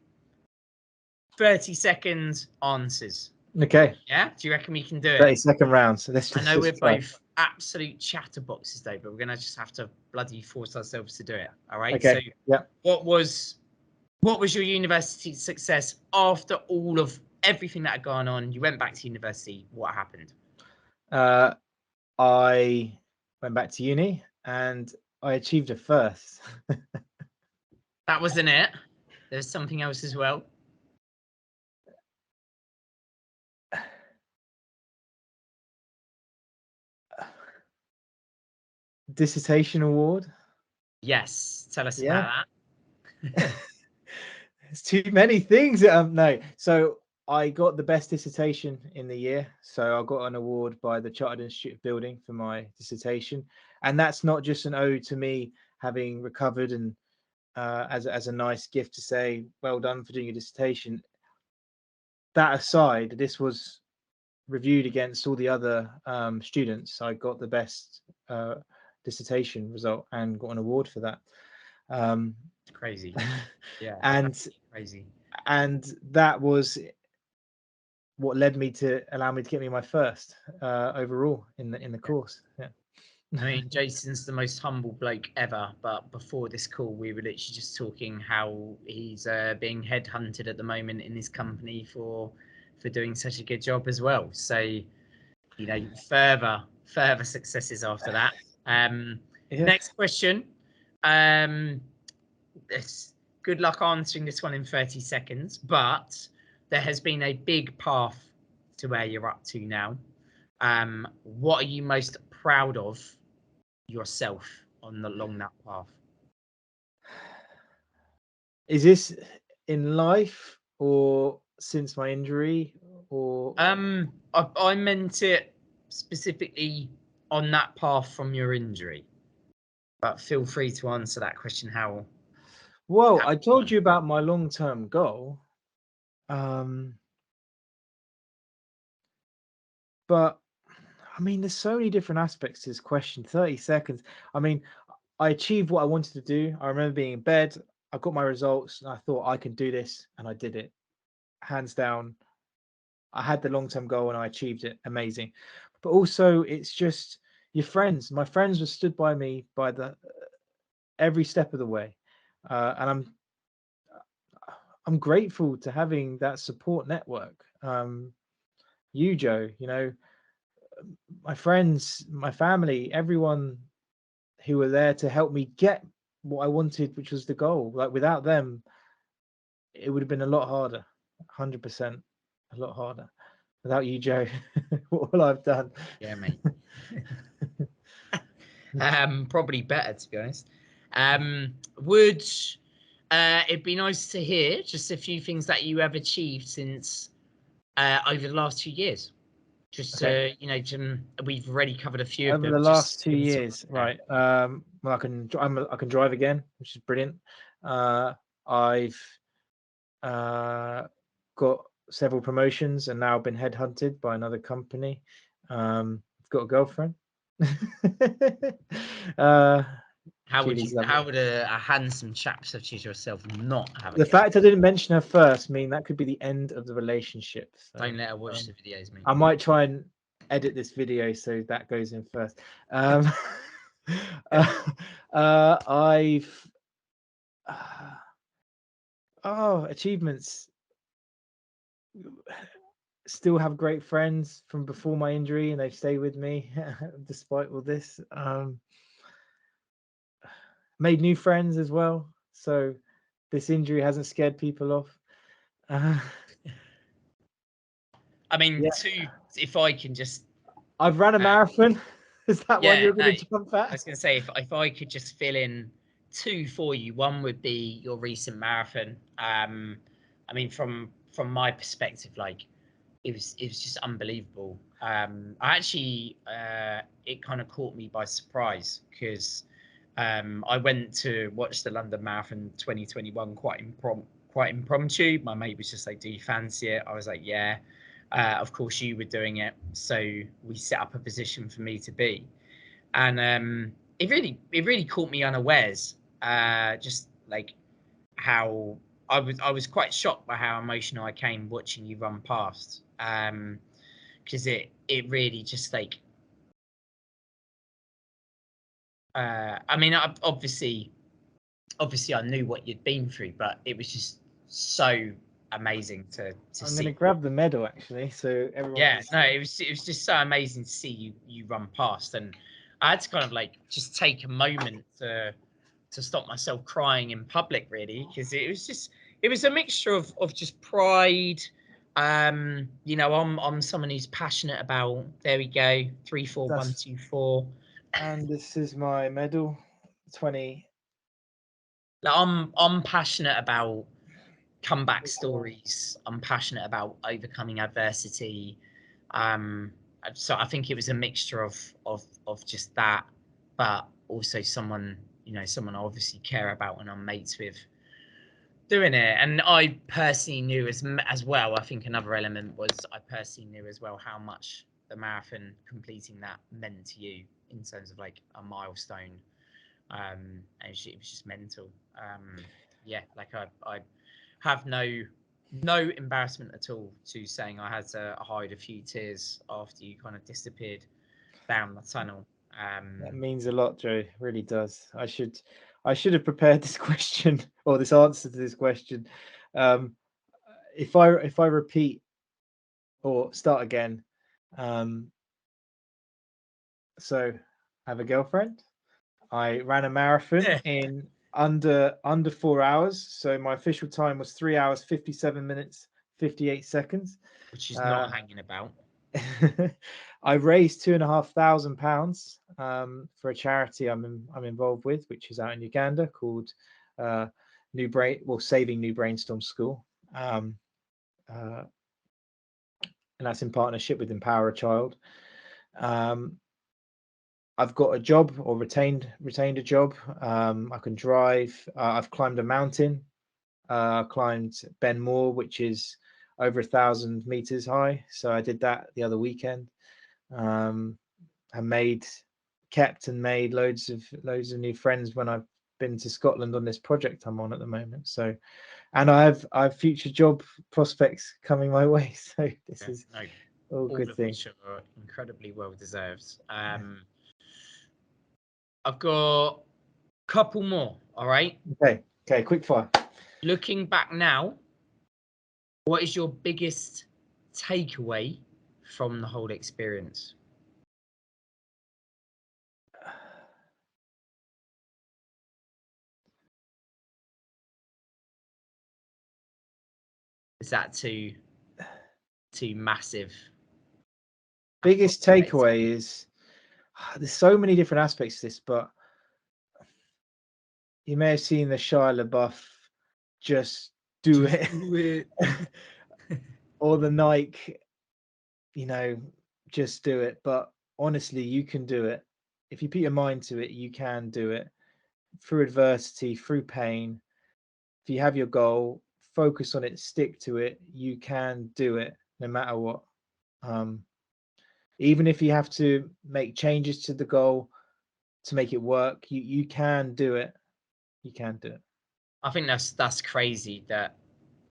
30-second answers. Okay. Yeah? Do you reckon we can do it? 30-second round. So let's I know we're both absolute chatterboxes though, but we're gonna just have to bloody force ourselves to do it. All right. Okay. So yeah. What was your university success after all of everything that had gone on? You went back to university. What happened? I went back to uni and I achieved a first. That wasn't it. There's something else as well. Dissertation award. Yes, tell us about that. It's too many things. No, so I got the best dissertation in the year. So I got an award by the Chartered Institute of Building for my dissertation, and that's not just an ode to me having recovered and as a nice gift to say well done for doing your dissertation. That aside, this was reviewed against all the other students. I got the best dissertation result and got an award for that. Crazy. Yeah. And crazy. And that was what led me to allow me to get me my first overall in the course. Yeah. I mean, Jason's the most humble bloke ever, but before this call, we were literally just talking how he's being headhunted at the moment in his company for doing such a good job as well. So, further successes after that. Next question. This good luck answering this one in 30 seconds, but there has been a big path to where you're up to now. What are you most proud of yourself along that path? Is this in life or since my injury or I meant it specifically on that path from your injury, but feel free to answer that question well, how I you told want. you about my long-term goal. But I mean, there's so many different aspects to this question. 30 seconds. I mean, I achieved what I wanted to do. I remember being in bed, I got my results, and I thought I can do this, and I did it. Hands down. I had the long-term goal and I achieved it. Amazing. But also it's just your friends. My friends were stood by me by the every step of the way. And I'm grateful to having that support network. You, Joe, my friends, my family, everyone who were there to help me get what I wanted, which was the goal. Like without them, it would have been a lot harder. 100%, a lot harder. Without you, Joe, what will I've done? Yeah, mate. Probably better, to be honest. Would it'd be nice to hear just a few things that you have achieved since over the last 2 years? Just Okay. we've already covered a few of Over them. the Just last two give us a years, rundown. right? Well, I can drive again, which is brilliant. I've got several promotions and now been headhunted by another company. I've got a girlfriend. uh, Julie's lovely. How would a handsome chap such as yourself not have a The girl? fact I didn't mention her first mean that could be the end of the relationship. So Don't let her watch the videos, mate. I might try and edit this video so that goes in first. I've achievements. Still have great friends from before my injury, and they've stayed with me despite all this. Made new friends as well, so this injury hasn't scared people off. I mean, Yeah, if I can just, I've ran a uh, marathon. Is that one yeah, you're no, going I to jump at? was going to say if I could just fill in two for you. One would be your recent marathon. I mean, from my perspective, like it was just unbelievable. I actually it kind of caught me by surprise because I went to watch the London Marathon 2021 quite impromptu. My mate was just like, "Do you fancy it?" I was like, "Yeah." Of course, you were doing it, so we set up a position for me to be, and it really caught me unawares. Just like how I was quite shocked by how emotional I came watching you run past. Because it really just like I mean obviously I knew what you'd been through, but it was just so amazing to I'm going to see. grab the medal actually, so everyone Yeah, can no, see. it was just so amazing to see you run past, and I had to kind of like just take a moment to stop myself crying in public, really, because it was a mixture of just pride. I'm someone who's passionate about, there we go, 3 4 1 That's 2 4. and this is my medal, 20. Like, I'm passionate about comeback stories. I'm passionate about overcoming adversity. Um, so I think it was a mixture of just that, but also someone I obviously care about and I'm mates with doing it. And I personally knew as well. I think another element was I personally knew as well how much the marathon completing that meant to you in terms of like a milestone. And it was just mental. Yeah, like I have no embarrassment at all to saying I had to hide a few tears after you kind of disappeared down the tunnel. That means a lot, Joe. It really does. I should have prepared this question or this answer to this question. Um, if I repeat or start again, um, so I have a girlfriend. I ran a marathon in under 4 hours. So my official time was 3 hours, 57 minutes, 58 seconds. which is not hanging about. I raised £2,500 for a charity I'm involved with, which is out in Uganda, called Saving New Brainstorm School, and that's in partnership with Empower a Child. I've got a job, or retained a job. I can drive. I've climbed a mountain. Climbed Ben Moor, which is over 1,000 meters high. So I did that the other weekend. I kept and made loads of new friends when I've been to Scotland on this project I'm on at the moment. So, and I have future job prospects coming my way. So this is all good of things. which are incredibly well deserved. I've got a couple more. All right. Okay. Quick fire. Looking back now, what is your biggest takeaway from the whole experience? Is that too massive? Biggest takeaway is there's so many different aspects to this, but you may have seen the Shia LaBeouf just do it. Or the Nike, just do it. But honestly, you can do it. If you put your mind to it, you can do it through adversity, through pain. If you have your goal, focus on it, stick to it, you can do it no matter what. Even if you have to make changes to the goal to make it work, you can do it. You can do it. I think that's crazy that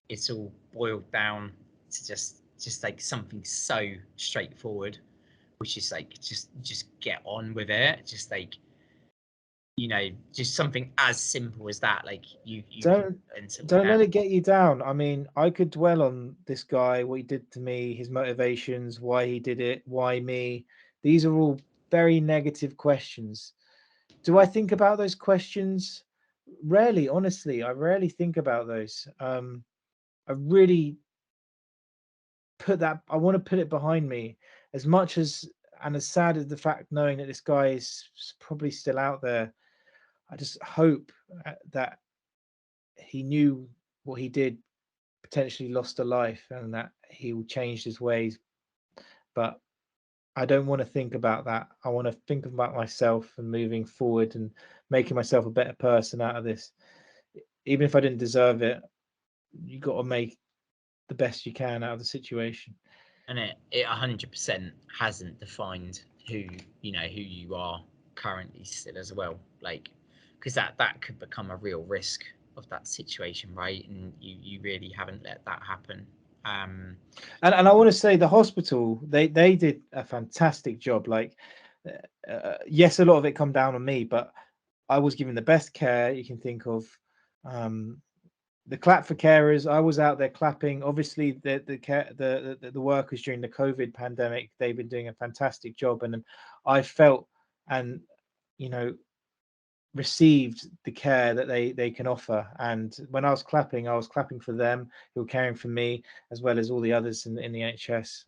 it's all boiled down to just like something so straightforward, which is like just get on with it. Just like, just something as simple as that. Like you don't let it get you down. I mean, I could dwell on this guy, what he did to me, his motivations, why he did it, why me. These are all very negative questions. Do I think about those questions? Rarely, honestly. I rarely think about those. I really I want to put it behind me, as much as, and as sad as the fact knowing that this guy is probably still out there. I just hope that he knew what he did potentially lost a life, and that he will change his ways. But I don't want to think about that. I want to think about myself and moving forward and making myself a better person out of this. Even if I didn't deserve it, you got to make the best you can out of the situation. And it 100% hasn't defined who you are currently still as well. Like, because that could become a real risk of that situation, right? And you really haven't let that happen. And I want to say the hospital, they did a fantastic job. Like, yes, a lot of it come down on me, but I was given the best care you can think of. The clap for carers, I was out there clapping. Obviously, the workers during the COVID pandemic, they've been doing a fantastic job, and I felt and received the care that they can offer. And when I was clapping for them who were caring for me, as well as all the others in the NHS,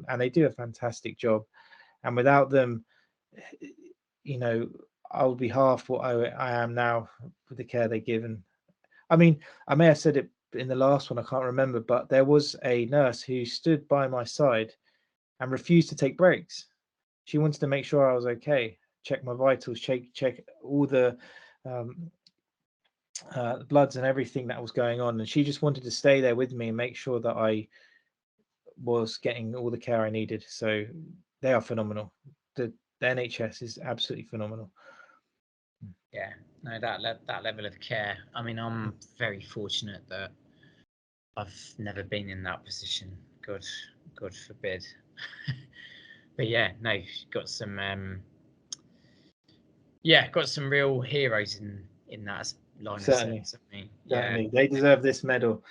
and they do a fantastic job. And without them, I would be half what I am now with the care they give. And I mean, I may have said it in the last one, I can't remember, but there was a nurse who stood by my side and refused to take breaks. She wanted to make sure I was okay, check my vitals, check all the bloods and everything that was going on. And she just wanted to stay there with me and make sure that I was getting all the care I needed. So they are phenomenal. The NHS is absolutely phenomenal. Yeah, no, that level of care. I mean, I'm very fortunate that I've never been in that position. God forbid. But yeah, no, got some real heroes in that line Certainly. of sense. I mean, Certainly, they deserve this medal.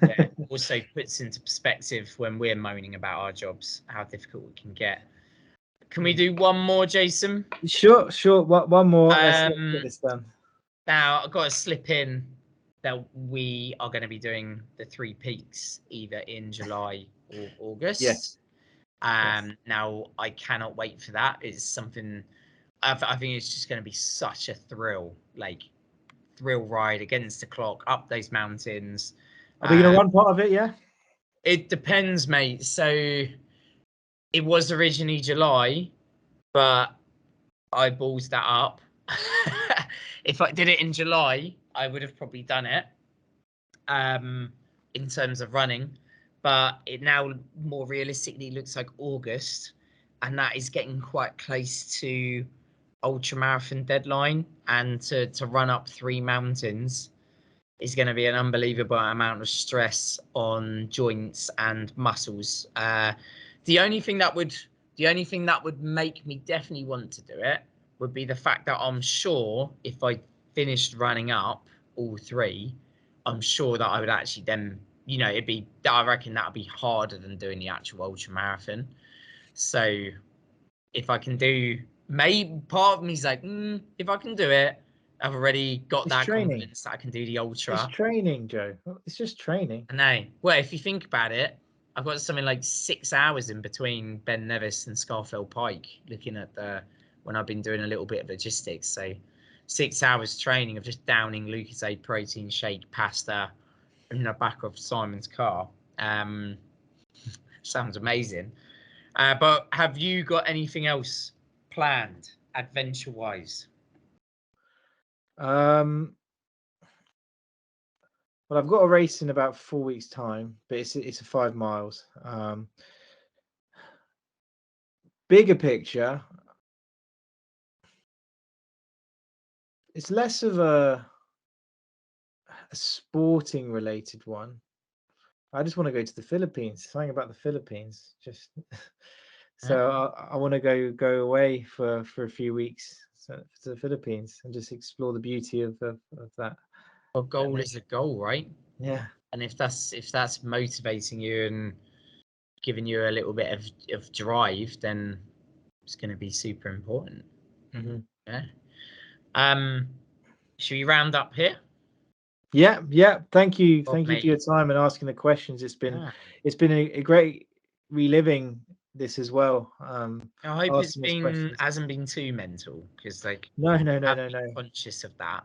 Yeah, also puts into perspective when we're moaning about our jobs, how difficult it can get. Can we do one more, Jason? Sure. One more. Let's get this done. Now, I've got to slip in that we are going to be doing the 3 peaks either in July or August. Yes. Now, I cannot wait for that. It's something, I think it's just going to be such a thrill ride against the clock, up those mountains. Are we going to run part of it? Yeah. It depends, mate. So it was originally July, but I balls that up. If I did it in July, I would have probably done it in terms of running, but it now more realistically looks like August, and that is getting quite close to ultramarathon deadline, and to run up 3 mountains is going to be an unbelievable amount of stress on joints and muscles. The only thing that would make me definitely want to do it would be the fact that I'm sure if I finished running up all 3, I'm sure that I would actually then, I reckon that would be harder than doing the actual ultra marathon. So if I can do, maybe part of me's like, if I can do it, I've already got that confidence that I can do the ultra. It's training, Joe. It's just training. I know. Well, if you think about it, I've got something like 6 hours in between Ben Nevis and Scarfell Pike, looking at when I've been doing a little bit of logistics. So 6 hours training of just downing Lucozade protein shake pasta in the back of Simon's car. Sounds amazing. But have you got anything else planned adventure-wise? Well, I've got a race in about 4 weeks' time, but it's a 5 miles. Bigger picture, it's less of a sporting related one. I just want to go to the Philippines. Something about the Philippines, just so I want to go away for a few weeks to the Philippines and just explore the beauty of that. A goal is a goal, right? Yeah. And if that's motivating you and giving you a little bit of drive, then it's going to be super important. Mm-hmm. Yeah. Should we round up here? Yeah. Thank you for your time and asking the questions. It's been a great reliving this as well. I hope hasn't been too mental, because no. Conscious of that.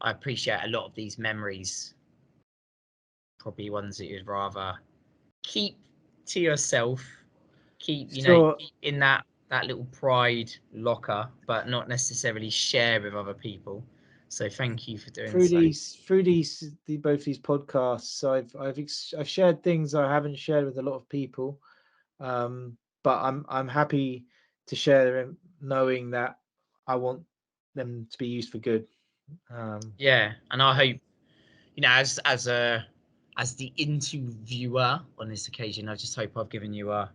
I appreciate a lot of these memories, probably ones that you'd rather keep to yourself, keep in that little pride locker, but not necessarily share with other people. So thank you for doing both these podcasts. I've shared things I haven't shared with a lot of people, but I'm happy to share them, knowing that I want them to be used for good. Yeah, and I hope, as the interviewer on this occasion, I just hope I've given you a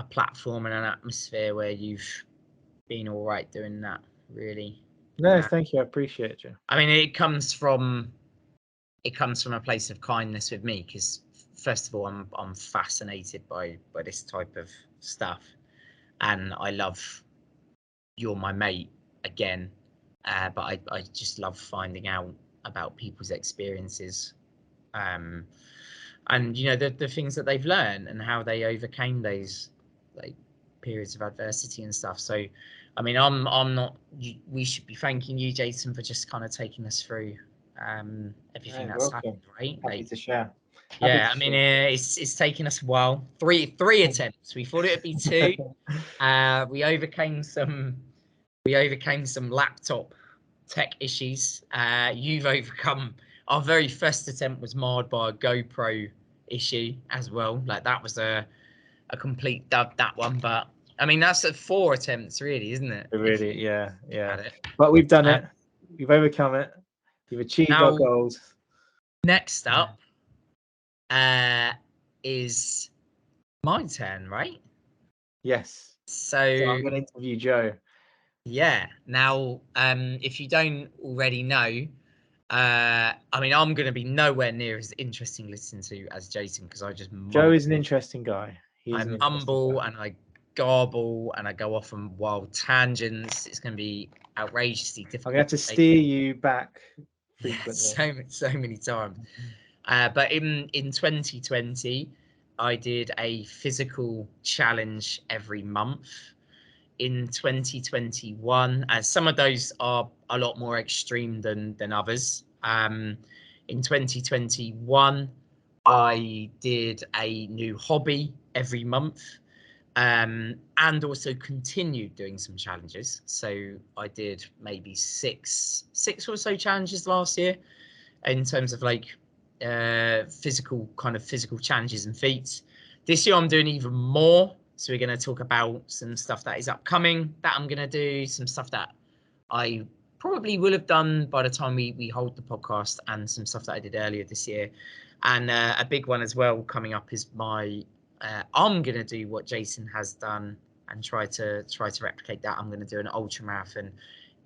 platform and an atmosphere where you've been all right doing that. Really. No, thank you. I appreciate it, Joe. I mean, it comes from a place of kindness with me, because first of all, I'm fascinated by this type of stuff, and I love, you're my mate again, but I just love finding out about people's experiences, and the things that they've learned and how they overcame those periods of adversity and stuff. So I mean, I'm not, we should be thanking you, Jason, for just kind of taking us through everything that's happened, right? Happy to share. I mean, it's taken us a while. Three attempts. We thought it would be 2. We overcame some laptop tech issues. You've overcome, our very first attempt was marred by a GoPro issue as well. That was a complete dud, that one. But I mean, that's at 4 attempts, really, isn't it? Really, yeah. But we've done it. We've overcome it. We've achieved our goals. Next up is my turn, right? Yes. So I'm going to interview Joe. Yeah. Now, if you don't already know, I mean, I'm going to be nowhere near as interesting listening to as Jason, because Joe is an interesting guy. I'm humble, and garble and I go off on wild tangents. It's going to be outrageously I'm difficult. gonna have to steer you back frequently. So many times. But in 2020, I did a physical challenge every month. In 2021, and some of those are a lot more extreme than others. In 2021, I did a new hobby every month, and also continued doing some challenges. So I did maybe six or so challenges last year in terms of like physical challenges and feats. This year I'm doing even more. So we're going to talk about some stuff that is upcoming that I'm going to do, some stuff that I probably will have done by the time we hold the podcast, and some stuff that I did earlier this year. And a big one as well coming up is my I'm going to do what Jason has done and try to replicate that. I'm going to do an ultra marathon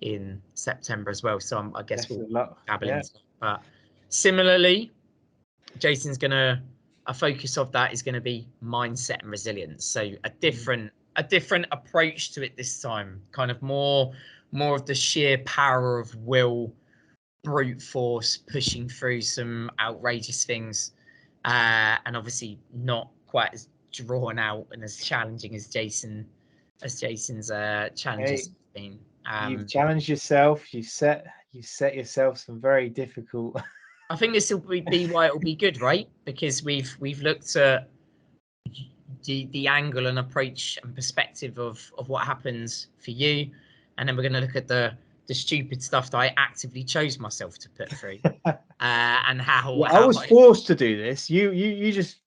in September as well. So I guess we'll dabble into that. But similarly, Jason's a focus of that is going to be mindset and resilience. So a different approach to it this time, kind of more of the sheer power of will, brute force, pushing through some outrageous things, and obviously not quite as drawn out and as challenging as Jason's challenges have been. You've challenged yourself. You set yourself some very difficult. I think this will be why it will be good, right? Because we've looked at the angle and approach and perspective of what happens for you, and then we're going to look at the stupid stuff that I actively chose myself to put through, and how, I was forced to do this. You just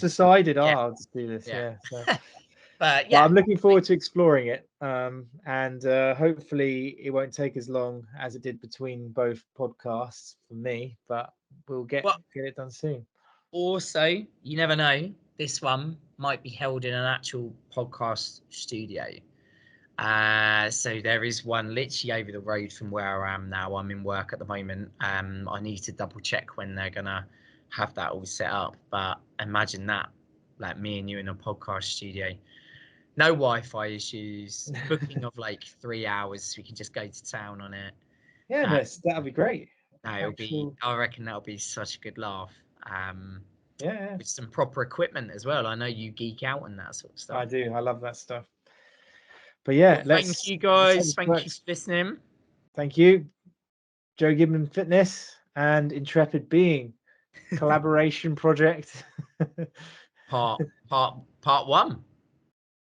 decided, I'll just do this. So. But I'm looking forward to exploring it, and hopefully it won't take as long as it did between both podcasts for me, but we'll get it done soon. Also, you never know, this one might be held in an actual podcast studio. So there is one literally over the road from where I am now. I'm in work at the moment. I need to double check when they're gonna have that all set up. But imagine that, like me and you in a podcast studio. No Wi-Fi issues, booking of like 3 hours so we can just go to town on it. Yeah, that'll be great. No, I reckon that'll be such a good laugh. Yeah. With some proper equipment as well. I know you geek out on that sort of stuff. I do. I love that stuff. But yeah, thank you guys. Thank you for listening. Thank you, Joe Gibbon Fitness and Intrepid Being collaboration project. Part 1.